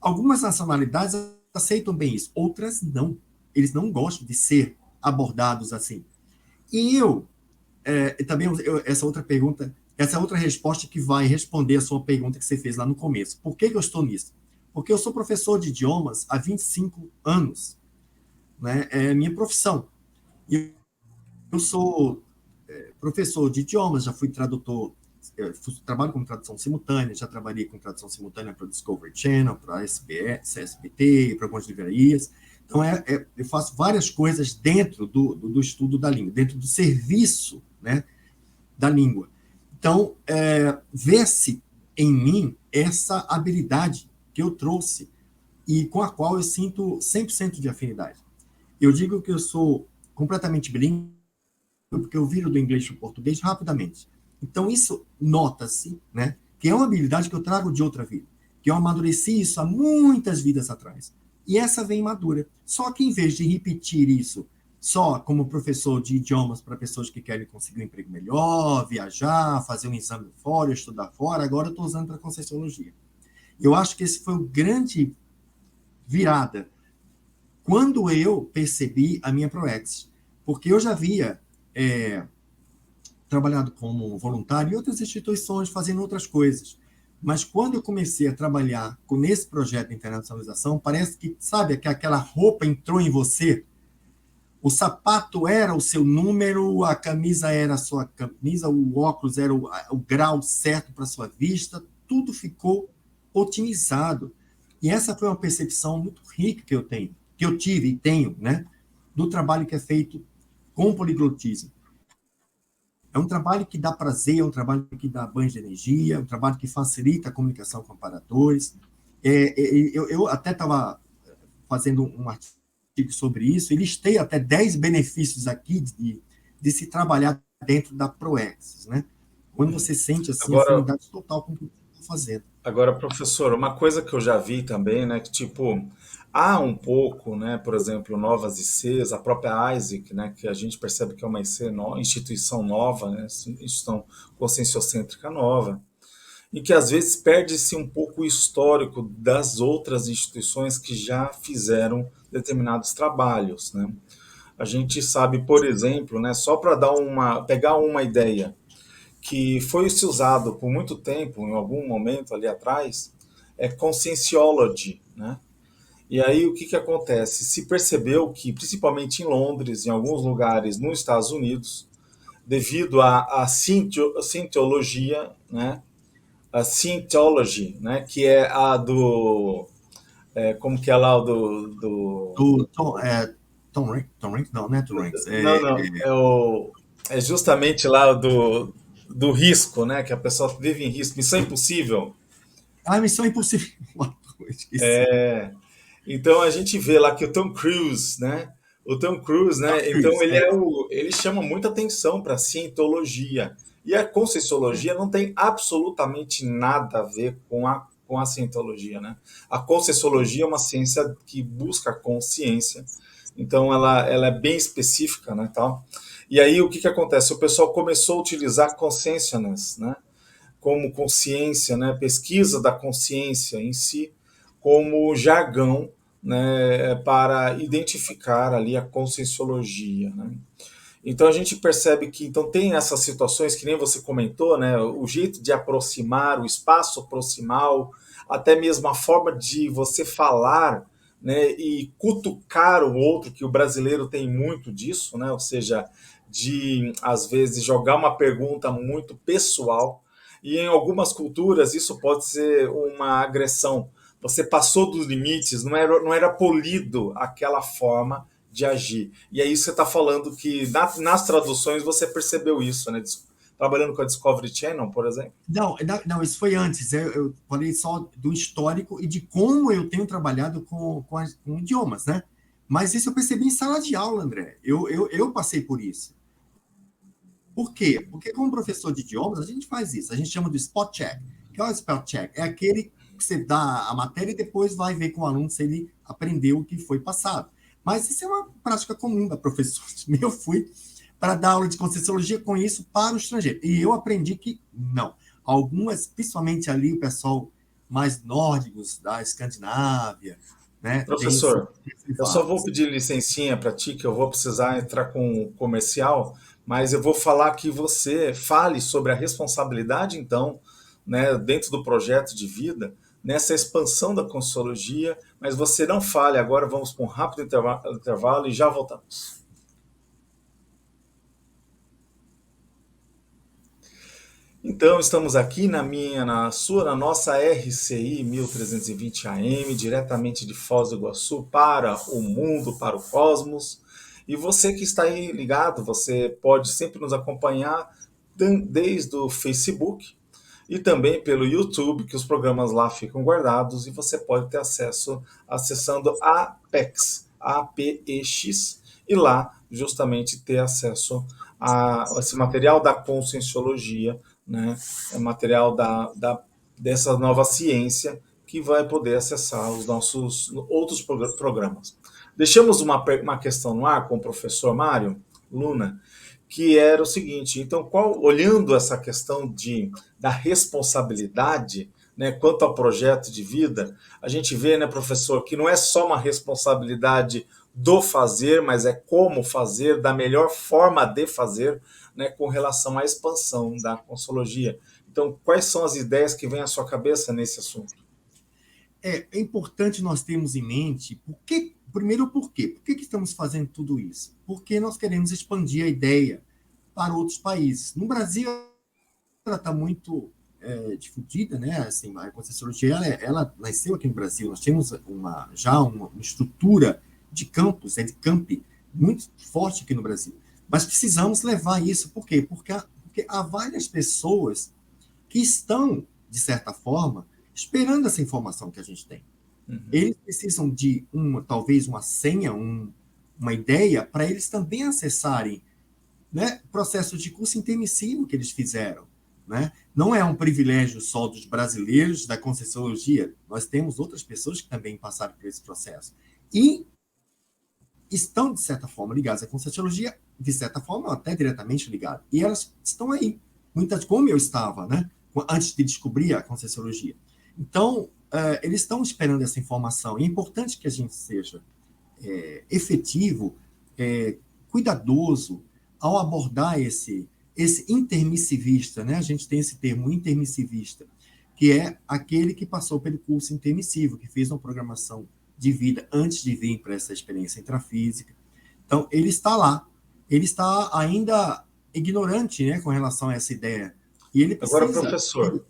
Algumas nacionalidades aceitam bem isso, outras não. Eles não gostam de ser abordados assim. E também, essa outra pergunta, essa outra resposta que vai responder a sua pergunta que você fez lá no começo. Por que eu estou nisso? Porque eu sou professor de idiomas há 25 anos. Né? É minha profissão. Eu sou professor de idiomas, já fui tradutor, trabalho com tradução simultânea, já trabalhei com tradução simultânea para o Discovery Channel, para a SBT, para algumas livrarias. Então, eu faço várias coisas dentro do estudo da língua, dentro do serviço, né, da língua. Então, vê-se em mim essa habilidade que eu trouxe e com a qual eu sinto 100% de afinidade. Eu digo que eu sou completamente bilíngue, porque eu viro do inglês para o português rapidamente. Então, isso nota-se, né, que é uma habilidade que eu trago de outra vida, que eu amadureci isso há muitas vidas atrás. E essa vem madura. Só que, em vez de repetir isso só como professor de idiomas para pessoas que querem conseguir um emprego melhor, viajar, fazer um exame fora, estudar fora, agora eu estou usando para Conscienciologia. Eu acho que esse foi o grande virada quando eu percebi a minha ProEx. Porque eu já havia trabalhado como voluntário em outras instituições, fazendo outras coisas. Mas quando eu comecei a trabalhar nesse projeto de internacionalização, parece que, sabe, que aquela roupa entrou em você, o sapato era o seu número, a camisa era a sua camisa, o óculos era o grau certo para a sua vista, tudo ficou otimizado. E essa foi uma percepção muito rica que eu tive e tenho, né, do trabalho que é feito com poliglotismo. É um trabalho que dá prazer, é um trabalho que dá banho de energia, é um trabalho que facilita a comunicação com aparadores. Eu até estava fazendo um artigo sobre isso, e listei até 10 benefícios aqui de se trabalhar dentro da ProEx, né? Quando você sente assim, afinidade total com o que você está fazendo. Agora, professor, uma coisa que eu já vi também, né, que tipo, há um pouco, né, por exemplo, novas ICs, a própria ISEC, né, que a gente percebe que é uma instituição nova, né, instituição conscienciocêntrica nova, e que às vezes perde-se um pouco o histórico das outras instituições que já fizeram determinados trabalhos, né. A gente sabe, por exemplo, né, só para pegar uma ideia, que foi se usado por muito tempo, em algum momento ali atrás, é Conscienciology, né? E aí o que acontece? Se percebeu que, principalmente em Londres, em alguns lugares nos Estados Unidos, devido à Scientologia, né? A Scientology, né? Que é a do... como que é lá o do... Tom Hanks? Não, não é Tom Hanks. Não. É justamente lá do risco, né? Que a pessoa vive em risco. Missão Impossível. Missão Impossível. Esqueci. Então a gente vê lá que o Tom Cruise, né? O Tom Cruise, né? Então ele chama muita atenção para a Scientologia. E a Conscienciologia não tem absolutamente nada a ver com a Scientologia, né? A Conscienciologia é uma ciência que busca a consciência. Então ela é bem específica, né, tal. E aí o que acontece? O pessoal começou a utilizar consciousness, né, como consciência, né, pesquisa da consciência em si, como jargão, né, para identificar ali a conscienciologia, né. Então a gente percebe que então tem essas situações que nem você comentou, né, o jeito de aproximar, o espaço proximal, até mesmo a forma de você falar, né, e cutucar o outro, que o brasileiro tem muito disso, né, ou seja, de às vezes jogar uma pergunta muito pessoal, e em algumas culturas isso pode ser uma agressão. Você passou dos limites, não era polido aquela forma de agir. E aí você está falando que nas traduções você percebeu isso, né? trabalhando com a Discovery Channel, por exemplo? Não, isso foi antes. Eu falei só do histórico e de como eu tenho trabalhado com idiomas, né? Mas isso eu percebi em sala de aula, André. Eu passei por isso. Por quê? Porque como professor de idiomas, a gente faz isso. A gente chama de spot check. O que é o spot check? É aquele que você dá a matéria e depois vai ver com o aluno se ele aprendeu o que foi passado. Mas isso é uma prática comum da professora. Eu fui para dar aula de Conscienciologia com isso para o estrangeiro. E eu aprendi que não. Algumas, principalmente ali o pessoal mais nórdicos da Escandinávia, né? Professor, eu só vou Tem pedir licencinha para ti, que eu vou precisar entrar com o comercial, mas eu vou falar que você fale sobre a responsabilidade, então, né, dentro do projeto de vida, nessa expansão da Conscienciologia, mas você não fale agora, vamos para um rápido intervalo e já voltamos. Então, estamos aqui na nossa RCI 1320 AM, diretamente de Foz do Iguaçu, para o mundo, para o cosmos. E você que está aí ligado, você pode sempre nos acompanhar desde o Facebook e também pelo YouTube, que os programas lá ficam guardados, e você pode ter acesso acessando Apex, APEX, e lá justamente ter acesso a esse material da Conscienciologia, né? É material dessa nova ciência que vai poder acessar os nossos outros programas. Deixamos uma questão no ar com o professor Mário Luna, que era o seguinte: então, olhando essa questão da responsabilidade, né, quanto ao projeto de vida, a gente vê, né, professor, que não é só uma responsabilidade do fazer, mas é como fazer, da melhor forma de fazer, né, com relação à expansão da Conscienciologia. Então, quais são as ideias que vêm à sua cabeça nesse assunto? É importante nós termos em mente primeiro por quê? Por que estamos fazendo tudo isso? Porque nós queremos expandir a ideia para outros países. No Brasil, ela está muito difundida, né? Assim, a Conscienciologia ela nasceu aqui no Brasil. Nós temos já uma estrutura de campus, de campi, muito forte aqui no Brasil. Mas precisamos levar isso, por quê? Porque há várias pessoas que estão, de certa forma, esperando essa informação que a gente tem. Uhum. Eles precisam de talvez uma senha, uma ideia, para eles também acessarem, né, processo de curso intermissivo que eles fizeram. Né? Não é um privilégio só dos brasileiros da Conscienciologia. Nós temos outras pessoas que também passaram por esse processo. E estão, de certa forma, ligadas à Conscienciologia, de certa forma, até diretamente ligadas. E elas estão aí. Muitas, como eu estava, né, antes de descobrir a Conscienciologia. Então, eles estão esperando essa informação. E é importante que a gente seja efetivo, cuidadoso, ao abordar esse intermissivista. Né? A gente tem esse termo intermissivista, que é aquele que passou pelo curso intermissivo, que fez uma programação de vida antes de vir para essa experiência intrafísica. Então, ele está lá. Ele está ainda ignorante, né, com relação a essa ideia. E ele precisa... Agora, professor,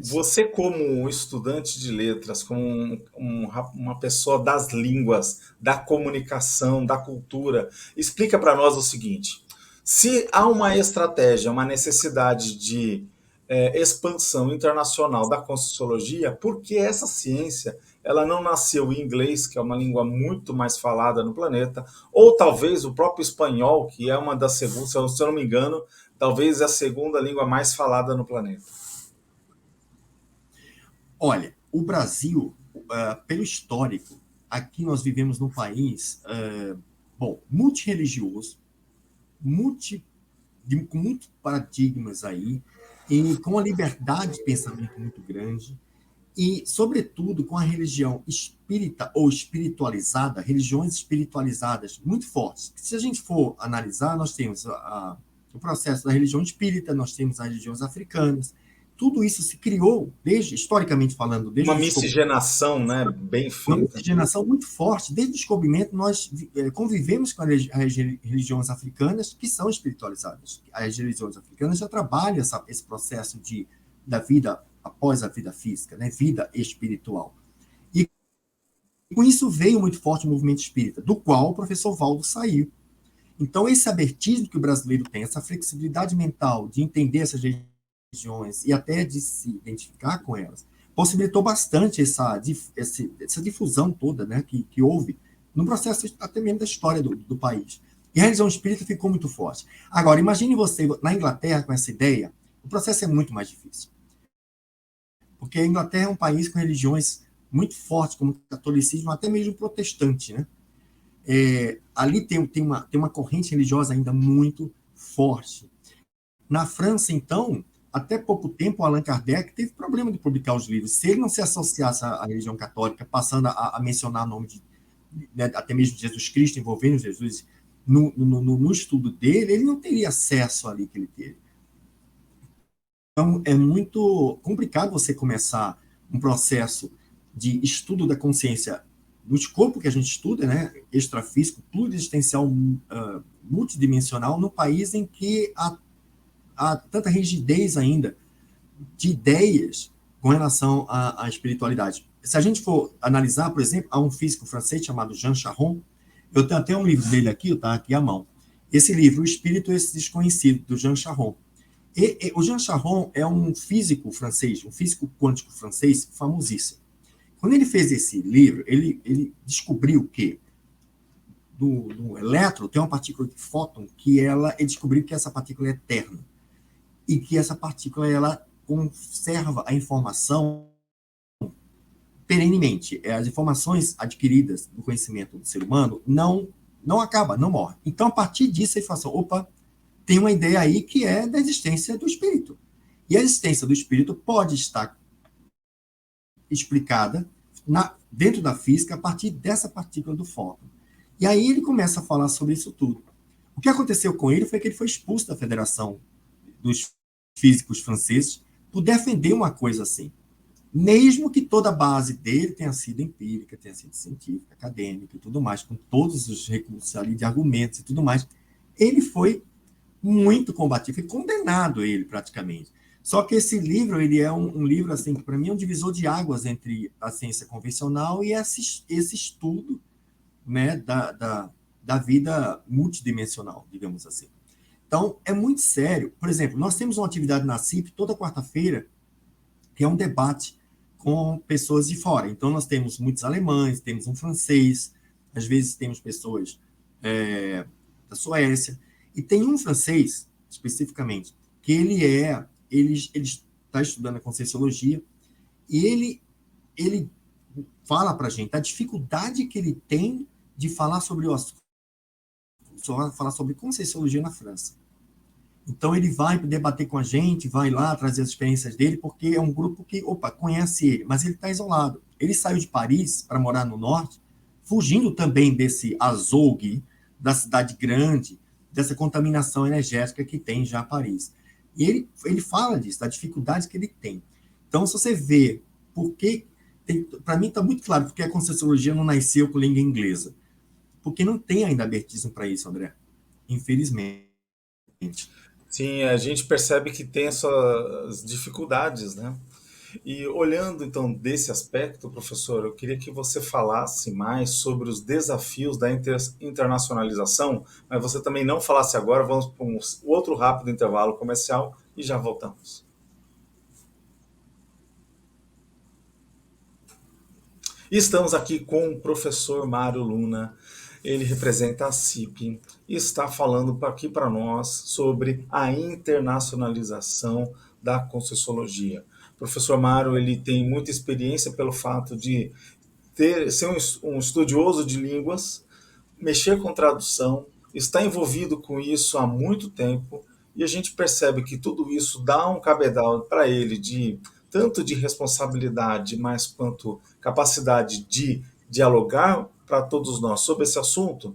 você como estudante de letras, como uma pessoa das línguas, da comunicação, da cultura, explica para nós o seguinte: se há uma estratégia, uma necessidade de expansão internacional da Conscienciologia, por que essa ciência ela não nasceu em inglês, que é uma língua muito mais falada no planeta, ou talvez o próprio espanhol, que é uma das segundas, se eu não me engano, talvez é a segunda língua mais falada no planeta? Olha, o Brasil, pelo histórico, aqui nós vivemos num país, multirreligioso, com muitos paradigmas aí, e com a liberdade de pensamento muito grande, e, sobretudo, com a religião espírita ou espiritualizada, religiões espiritualizadas muito fortes. Se a gente for analisar, nós temos o processo da religião espírita, nós temos as religiões africanas. Tudo isso se criou, historicamente falando... Uma miscigenação, né, bem feita. Uma miscigenação muito forte. Desde o descobrimento, nós convivemos com as religiões africanas que são espiritualizadas. As religiões africanas já trabalham esse processo da vida após a vida física, né? Vida espiritual. E com isso veio muito forte o movimento espírita, do qual o professor Valdo saiu. Então, esse abertismo que o brasileiro tem, essa flexibilidade mental de entender essas religiões e até de se identificar com elas, possibilitou bastante essa difusão toda, né, que houve no processo até mesmo da história do país. E a religião espírita ficou muito forte. Agora, imagine você na Inglaterra com essa ideia, o processo é muito mais difícil. Porque a Inglaterra é um país com religiões muito fortes, como o catolicismo, até mesmo protestante, né? Ali tem uma corrente religiosa ainda muito forte. Na França, então, até pouco tempo, o Allan Kardec teve problema de publicar os livros. Se ele não se associasse à religião católica, passando a mencionar o nome né, até mesmo de Jesus Cristo, envolvendo Jesus no estudo dele, ele não teria acesso ali que ele teve. Então, é muito complicado você começar um processo de estudo da consciência do corpo que a gente estuda, né, extrafísico, pluriexistencial, multidimensional, no país em que há tanta rigidez ainda de ideias com relação à espiritualidade. Se a gente for analisar, por exemplo, há um físico francês chamado Jean Charron, eu tenho até um livro dele aqui, tá aqui à mão. Esse livro, O Espírito Esse Desconhecido, do Jean Charron. O Jean Charron é um físico francês, um físico quântico francês famosíssimo. Quando ele fez esse livro, ele descobriu que do elétron tem uma partícula de fóton que ele descobriu que essa partícula é eterna e que essa partícula ela conserva a informação perenemente. As informações adquiridas do conhecimento do ser humano não acabam, não morrem. Então, a partir disso, ele fala assim, opa, tem uma ideia aí que é da existência do espírito. E a existência do espírito pode estar explicada dentro da física a partir dessa partícula do fóton. E aí ele começa a falar sobre isso tudo. O que aconteceu com ele foi que ele foi expulso da Federação dos Físicos Franceses por defender uma coisa assim. Mesmo que toda a base dele tenha sido empírica, tenha sido científica, acadêmica e tudo mais, com todos os recursos ali de argumentos e tudo mais, ele foi muito combativo, foi condenado ele praticamente. Só que esse livro, ele é um livro, assim, que para mim é um divisor de águas entre a ciência convencional e esse estudo, né, da vida multidimensional, digamos assim. Então, é muito sério. Por exemplo, nós temos uma atividade na CIP toda quarta-feira, que é um debate com pessoas de fora. Então, nós temos muitos alemães, temos um francês, às vezes temos pessoas da Suécia, e tem um francês, especificamente, que ele está estudando a Conscienciologia, e ele fala para a gente a dificuldade que ele tem de falar sobre Conscienciologia na França. Então, ele vai debater com a gente, vai lá trazer as experiências dele, porque é um grupo que, conhece ele, mas ele está isolado. Ele saiu de Paris para morar no norte, fugindo também desse azougue da cidade grande, dessa contaminação energética que tem já Paris. E ele fala disso, da dificuldade que ele tem. Então, se você vê por que... Para mim está muito claro porque a Conscienciologia não nasceu com língua inglesa. Porque não tem ainda abertismo para isso, André. Infelizmente. Sim, a gente percebe que tem essas dificuldades, né? E olhando então desse aspecto, professor, eu queria que você falasse mais sobre os desafios da internacionalização, mas você também não falasse agora, vamos para um outro rápido intervalo comercial e já voltamos. Estamos aqui com o professor Mário Luna, ele representa a CIP e está falando aqui para nós sobre a internacionalização da Conscienciologia. O professor Mário, ele tem muita experiência pelo fato de ser um estudioso de línguas, mexer com tradução, está envolvido com isso há muito tempo, e a gente percebe que tudo isso dá um cabedal para ele tanto de responsabilidade, mas quanto capacidade de dialogar para todos nós sobre esse assunto,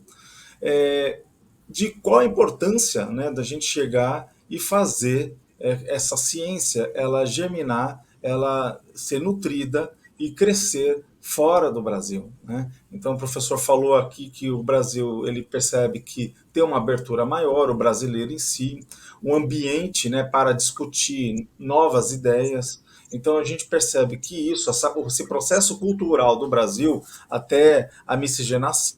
de qual a importância, né, da gente chegar e fazer essa ciência, ela germinar, ela ser nutrida e crescer fora do Brasil, né? Então o professor falou aqui que o Brasil, ele percebe que tem uma abertura maior, o brasileiro em si, um ambiente, né, para discutir novas ideias. Então a gente percebe que esse processo cultural do Brasil, até a miscigenação,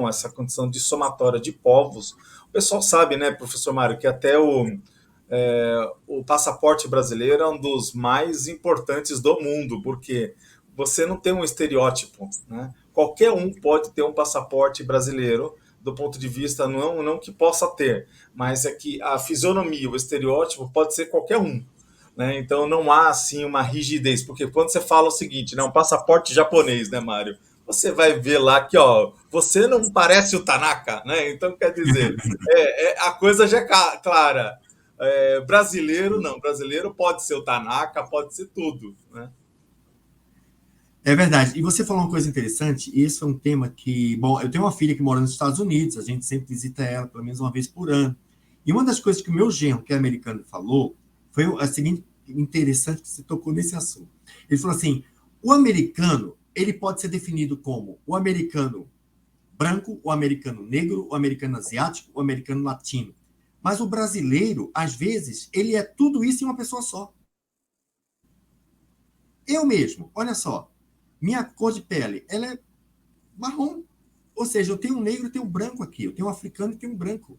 essa condição de somatória de povos. O pessoal sabe, né, professor Mário, que até o passaporte brasileiro é um dos mais importantes do mundo, porque você não tem um estereótipo, né? Qualquer um pode ter um passaporte brasileiro, do ponto de vista não que possa ter, mas é que a fisionomia, o estereótipo pode ser qualquer um, né? Então não há assim uma rigidez, porque quando você fala o seguinte, né, um passaporte japonês, né, Mário? Você vai ver lá que, ó, você não parece o Tanaka, né? Então quer dizer, a coisa já é clara. Brasileiro não, brasileiro pode ser o Tanaka, pode ser tudo, né? É verdade. E você falou uma coisa interessante, e esse é um tema que, bom, eu tenho uma filha que mora nos Estados Unidos, a gente sempre visita ela pelo menos uma vez por ano. E uma das coisas que o meu genro, que é americano, falou, foi a seguinte, interessante que você tocou nesse assunto. Ele falou assim, o americano, ele pode ser definido como o americano branco, o americano negro, o americano asiático, o americano latino. Mas o brasileiro, às vezes, ele é tudo isso em uma pessoa só. Eu mesmo, olha só, minha cor de pele, ela é marrom. Ou seja, eu tenho um negro e tenho um branco aqui. Eu tenho um africano e tenho um branco.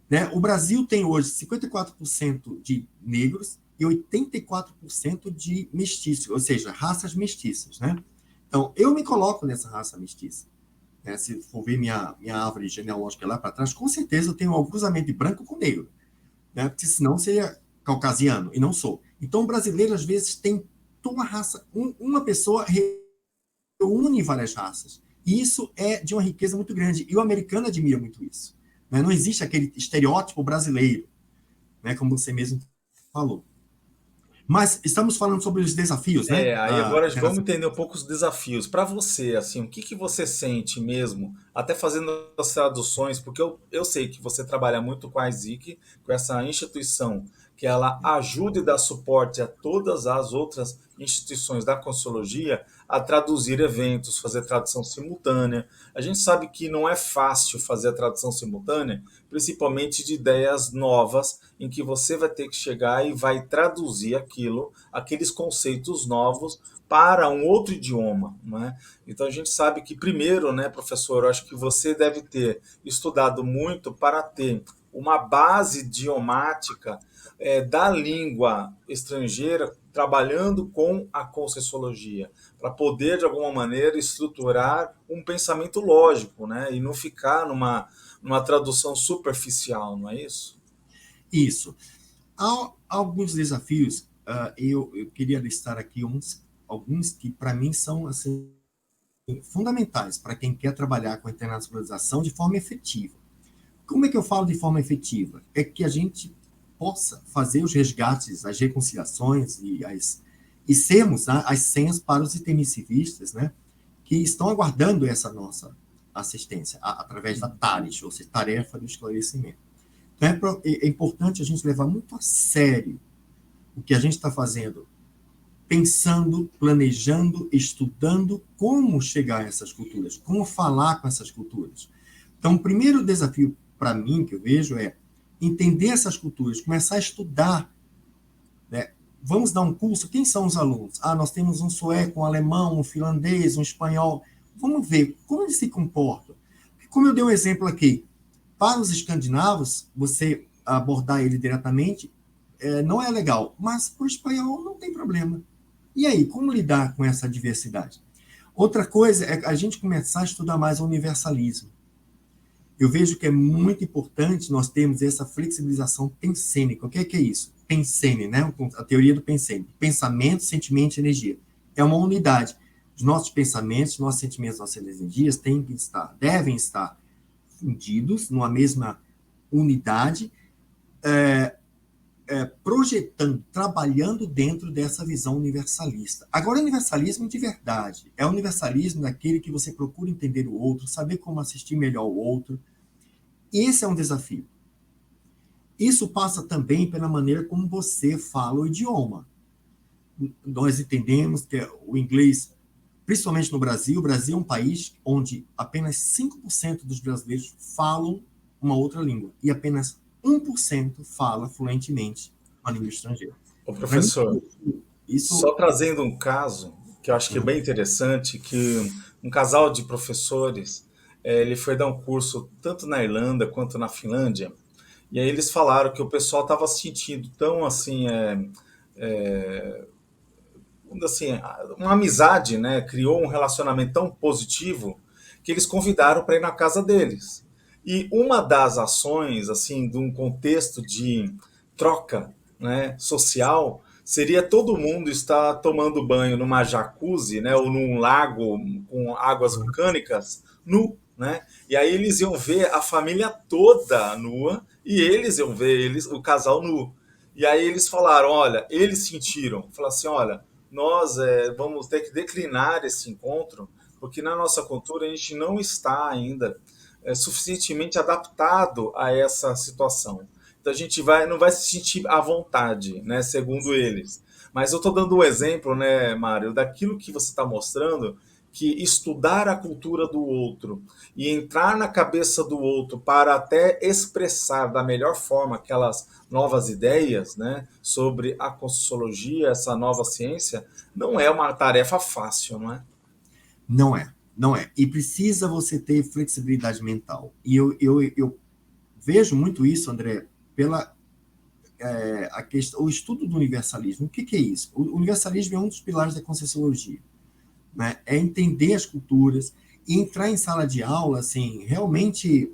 Né? O Brasil tem hoje 54% de negros e 84% de mestiços, ou seja, raças mestiças. Né? Então, eu me coloco nessa raça mestiça. Né? Se for ver minha árvore genealógica lá para trás, com certeza eu tenho um cruzamento de branco com negro. Né? Porque senão seria caucasiano, e não sou. Então, o brasileiro, às vezes, tem toda uma raça. Uma pessoa reúne várias raças. E isso é de uma riqueza muito grande. E o americano admira muito isso. Né? Não existe aquele estereótipo brasileiro, né? Como você mesmo falou. Mas estamos falando sobre os desafios, né? Aí agora vamos entender um pouco os desafios. Para você, assim, o que você sente mesmo, até fazendo as traduções, porque eu sei que você trabalha muito com a ISIC, com essa instituição, que ela ajuda e dá suporte a todas as outras instituições da Consciologia a traduzir eventos, fazer tradução simultânea. A gente sabe que não é fácil fazer a tradução simultânea, principalmente de ideias novas, em que você vai ter que chegar e vai traduzir aqueles conceitos novos para um outro idioma, né? Então a gente sabe que primeiro, né, professor, eu acho que você deve ter estudado muito para ter uma base idiomática da língua estrangeira, trabalhando com a Conscienciologia, para poder, de alguma maneira, estruturar um pensamento lógico, né? E não ficar numa tradução superficial, não é isso? Isso. Há alguns desafios, eu queria listar aqui alguns que, para mim, são assim, fundamentais para quem quer trabalhar com a internacionalização de forma efetiva. Como é que eu falo de forma efetiva? É que a gente possa fazer os resgates, as reconciliações e sermos, né, as senhas para os intermissivistas, né, que estão aguardando essa nossa assistência através da TARES, ou seja, Tarefa do Esclarecimento. Então é importante a gente levar muito a sério o que a gente está fazendo, pensando, planejando, estudando como chegar a essas culturas, como falar com essas culturas. Então, o primeiro desafio para mim que eu vejo é entender essas culturas, começar a estudar. Né? Vamos dar um curso, quem são os alunos? Nós temos um sueco, um alemão, um finlandês, um espanhol. Vamos ver como eles se comportam. Como eu dei um exemplo aqui, para os escandinavos, você abordar ele diretamente não é legal, mas para o espanhol não tem problema. E aí, como lidar com essa diversidade? Outra coisa é a gente começar a estudar mais o universalismo. Eu vejo que é muito importante nós termos essa flexibilização pensênica. O que é isso? Pensene, né? A teoria do pensene. Pensamento, sentimento e energia. É uma unidade. Os nossos pensamentos, nossos sentimentos, nossas energias devem estar fundidos numa mesma unidade, projetando, trabalhando dentro dessa visão universalista. Agora, universalismo de verdade. É o universalismo daquele que você procura entender o outro, saber como assistir melhor o outro. Esse é um desafio. Isso passa também pela maneira como você fala o idioma. Nós entendemos que o inglês, principalmente no Brasil, o Brasil é um país onde apenas 5% dos brasileiros falam uma outra língua e apenas 1% fala fluentemente uma língua estrangeira. Ô, professor, só trazendo um caso que eu acho que é bem interessante, que um casal de professores, ele foi dar um curso tanto na Irlanda quanto na Finlândia, e aí eles falaram que o pessoal estava se sentindo tão assim, assim, uma amizade, né? Criou um relacionamento tão positivo que eles convidaram para ir na casa deles. E uma das ações, assim, de um contexto de troca, né, social, seria todo mundo estar tomando banho numa jacuzzi, né, ou num lago com águas vulcânicas, nu, né? E aí eles iam ver a família toda nua e eles iam ver o casal nu. E aí eles falaram, olha, eles sentiram, falaram assim, olha, nós vamos ter que declinar esse encontro, porque na nossa cultura a gente não está ainda suficientemente adaptado a essa situação. Então a gente não vai se sentir à vontade, né, segundo eles. Mas eu estou dando um exemplo, né, Mário, daquilo que você está mostrando, que estudar a cultura do outro e entrar na cabeça do outro para até expressar da melhor forma aquelas novas ideias, né, sobre a Conscienciologia, essa nova ciência, não é uma tarefa fácil, não é? Não é, não é. E precisa você ter flexibilidade mental. E eu vejo muito isso, André, pela a questão, o estudo do universalismo. O que é isso? O universalismo é um dos pilares da Conscienciologia, né? É entender as culturas e entrar em sala de aula, assim, realmente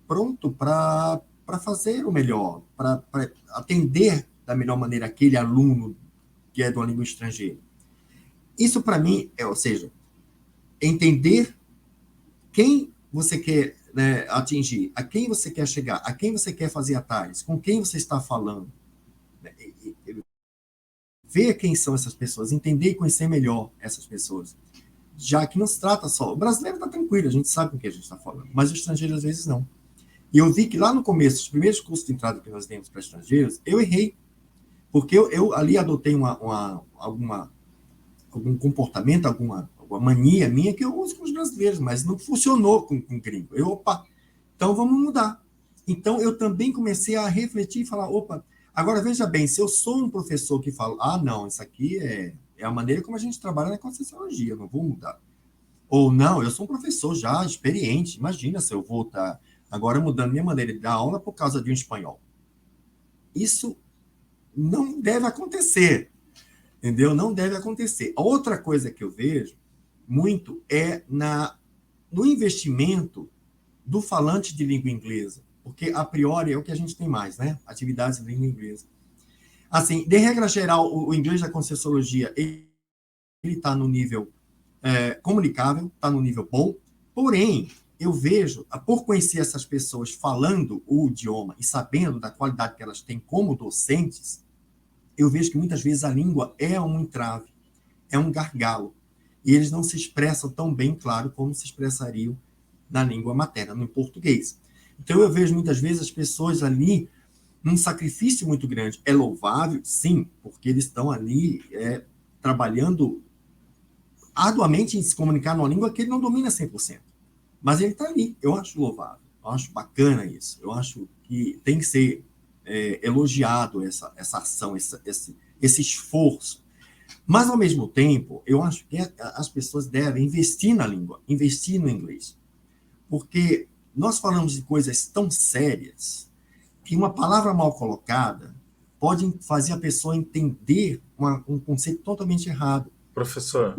pronto para fazer o melhor, para atender da melhor maneira aquele aluno que é de uma língua estrangeira. Isso, para mim, ou seja, entender quem você quer, né, atingir, a quem você quer chegar, a quem você quer fazer atalhos, com quem você está falando, né, ver quem são essas pessoas, entender e conhecer melhor essas pessoas. Já que não se trata só... O brasileiro está tranquilo, a gente sabe com o que a gente está falando, mas o estrangeiro às vezes não. E eu vi que lá no começo, os primeiros cursos de entrada que nós demos para estrangeiros, eu errei, porque eu ali adotei algum comportamento, alguma mania minha que eu uso com os brasileiros, mas não funcionou com gringo. Então vamos mudar. Então eu também comecei a refletir e falar, agora veja bem, se eu sou um professor que fala, não, isso aqui é a maneira como a gente trabalha na Conscienciologia, não vou mudar. Ou não, eu sou um professor já experiente, imagina se eu vou estar agora mudando minha maneira de dar aula por causa de um espanhol. Isso não deve acontecer, entendeu? Não deve acontecer. A outra coisa que eu vejo muito é no investimento do falante de língua inglesa, porque a priori é o que a gente tem mais, né? Atividades de língua inglesa. Assim, de regra geral, o inglês da Conscienciologia, ele está no nível comunicável, está no nível bom, porém, eu vejo, por conhecer essas pessoas falando o idioma e sabendo da qualidade que elas têm como docentes, eu vejo que muitas vezes a língua é um entrave, é um gargalo, e eles não se expressam tão bem, claro, como se expressariam na língua materna, no português. Então eu vejo muitas vezes as pessoas ali num sacrifício muito grande. É louvável, sim, porque eles estão ali trabalhando arduamente em se comunicar numa língua que ele não domina 100%. Mas ele está ali. Eu acho louvável, eu acho bacana isso. Eu acho que tem que ser elogiado essa ação, esse esforço. Mas, ao mesmo tempo, eu acho que as pessoas devem investir na língua, investir no inglês. Porque nós falamos de coisas tão sérias que uma palavra mal colocada pode fazer a pessoa entender um conceito totalmente errado. Professor,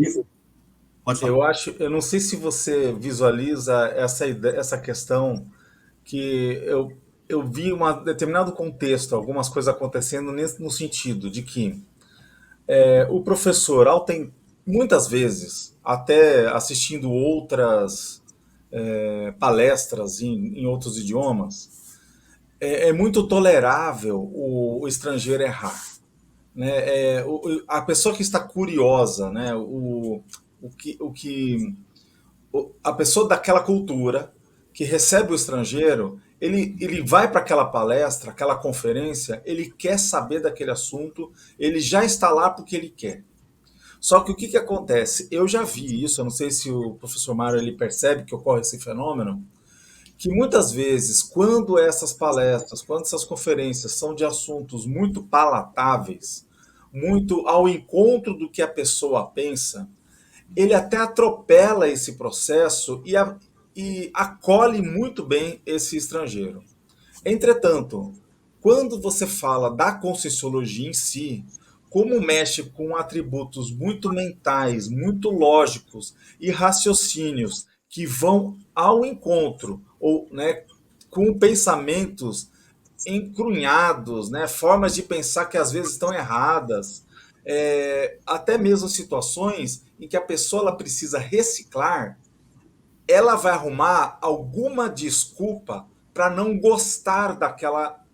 pode falar. eu não sei se você visualiza essa questão que eu vi um determinado contexto, algumas coisas acontecendo no sentido de que o professor, muitas vezes, até assistindo outras palestras em outros idiomas, é muito tolerável o estrangeiro errar. Né? A pessoa que está curiosa, né? A pessoa daquela cultura que recebe o estrangeiro, ele vai para aquela palestra, aquela conferência, ele quer saber daquele assunto, ele já está lá porque ele quer. Só que o que acontece? Eu já vi isso, eu não sei se o professor Mário ele percebe que ocorre esse fenômeno, que muitas vezes, quando essas palestras, quando essas conferências são de assuntos muito palatáveis, muito ao encontro do que a pessoa pensa, ele até atropela esse processo e acolhe muito bem esse estrangeiro. Entretanto, quando você fala da Conscienciologia em si, como mexe com atributos muito mentais, muito lógicos e raciocínios que vão ao encontro, ou né, com pensamentos encrunhados, né, formas de pensar que às vezes estão erradas, até mesmo situações em que a pessoa ela precisa reciclar, ela vai arrumar alguma desculpa para não gostar daquela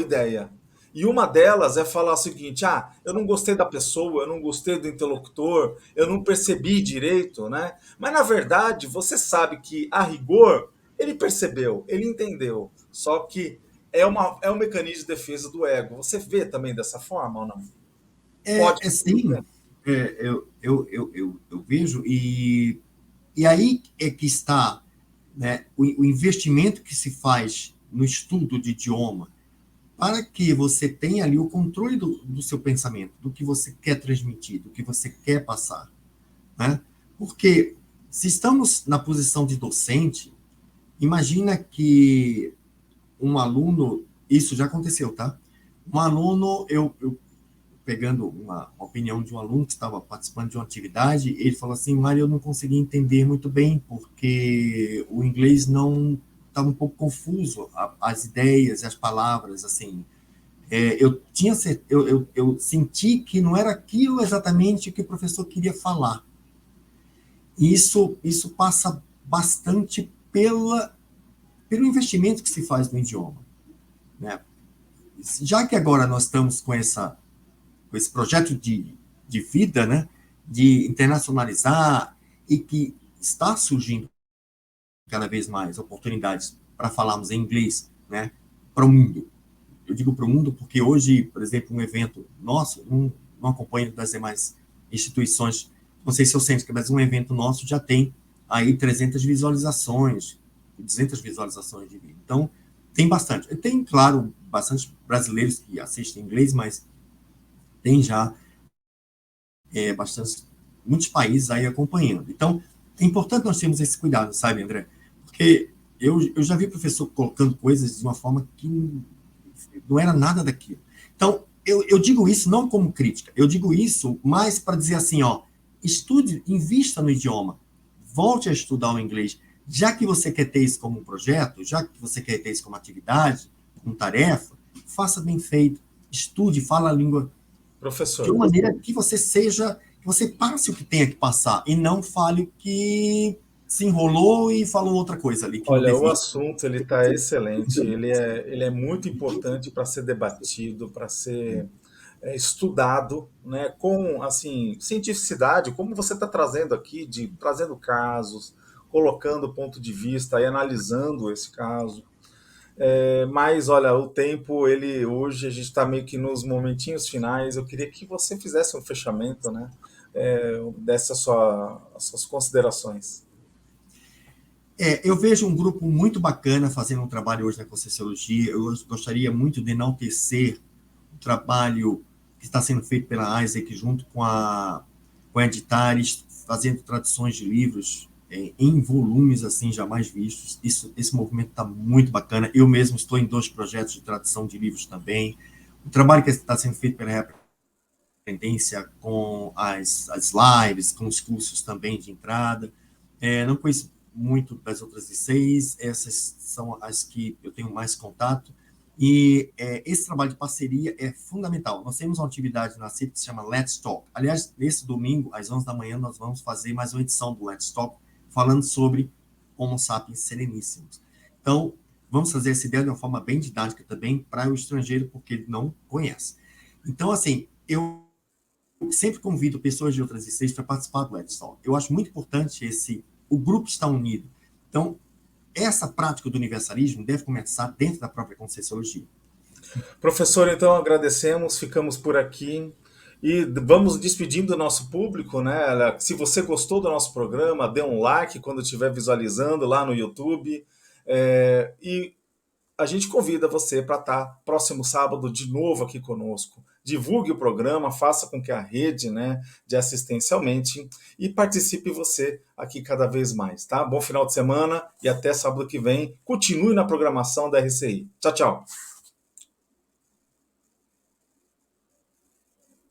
ideia. E uma delas é falar o seguinte: ah, eu não gostei da pessoa, eu não gostei do interlocutor, eu não percebi direito, né? Mas na verdade, você sabe que a rigor ele percebeu, ele entendeu. Só que é um mecanismo de defesa do ego. Você vê também dessa forma ou não? Pode. Sim, eu vejo, e aí é que está, né, o investimento que se faz no estudo de idioma, para que você tenha ali o controle do seu pensamento, do que você quer transmitir, do que você quer passar, né? Porque se estamos na posição de docente, imagina que um aluno, isso já aconteceu, tá? Um aluno, eu pegando uma opinião de um aluno que estava participando de uma atividade, ele falou assim: Mário, eu não consegui entender muito bem, porque o inglês não estava um pouco confuso, as ideias, as palavras, assim. Eu senti que não era aquilo exatamente que o professor queria falar. E isso passa bastante pelo investimento que se faz no idioma, né? Já que agora nós estamos com esse projeto de vida, né, de internacionalizar, e que está surgindo cada vez mais oportunidades para falarmos em inglês, né, para o mundo. Eu digo para o mundo porque hoje, por exemplo, um evento nosso, não acompanho das demais instituições, não sei se eu sei, mas um evento nosso já tem aí 300 visualizações, 200 visualizações de vídeo. Então, tem bastante. Tem, claro, bastante brasileiros que assistem inglês, mas tem já muitos países aí acompanhando. Então, é importante nós termos esse cuidado, sabe, André? Porque eu já vi professor colocando coisas de uma forma que não era nada daquilo. Então, eu digo isso não como crítica, eu digo isso mais para dizer assim, ó, estude, invista no idioma, volte a estudar o inglês, já que você quer ter isso como um projeto, já que você quer ter isso como atividade, como tarefa, faça bem feito, estude, fala a língua de Professor. uma maneira que você passe o que tenha que passar e não fale o que se enrolou e falou outra coisa ali que não Olha, o devia. assunto ele está excelente, ele é muito importante para ser debatido, para ser estudado, né, com assim cientificidade, como você está trazendo aqui, trazendo casos, colocando ponto de vista e analisando esse caso. Mas olha, o tempo ele hoje a gente está meio que nos momentinhos finais. Eu queria que você fizesse um fechamento, né, as suas considerações. Eu vejo um grupo muito bacana fazendo um trabalho hoje na Conscienciologia. Eu gostaria muito de enaltecer o trabalho que está sendo feito pela Isaac junto com a Editares, fazendo traduções de livros em volumes assim jamais vistos. Esse movimento está muito bacana. Eu mesmo estou em 2 projetos de tradução de livros também. O trabalho que está sendo feito pela Reaprendência com as lives, com os cursos também de entrada. Não conheço muito das outras 16, essas são as que eu tenho mais contato, e esse trabalho de parceria é fundamental. Nós temos uma atividade na CIP que se chama Let's Talk. Aliás, nesse domingo, às 11 da manhã, nós vamos fazer mais uma edição do Let's Talk, falando sobre Homo sapiens sereníssimos. Então, vamos fazer essa ideia de uma forma bem didática também para o estrangeiro, porque ele não conhece. Então, assim, eu sempre convido pessoas de outras ICs para participar do Let's Talk. Eu acho muito importante o grupo estar unido. Então, essa prática do universalismo deve começar dentro da própria Conscienciologia. Professor, então agradecemos, ficamos por aqui e vamos despedindo do nosso público, né? Se você gostou do nosso programa, dê um like quando estiver visualizando lá no YouTube. E a gente convida você para estar próximo sábado de novo aqui conosco. divulgue o programa, faça com que a rede, né, de assistência aumente e participe você aqui cada vez mais, tá? Bom final de semana e até sábado que vem. Continue na programação da RCI. Tchau, tchau.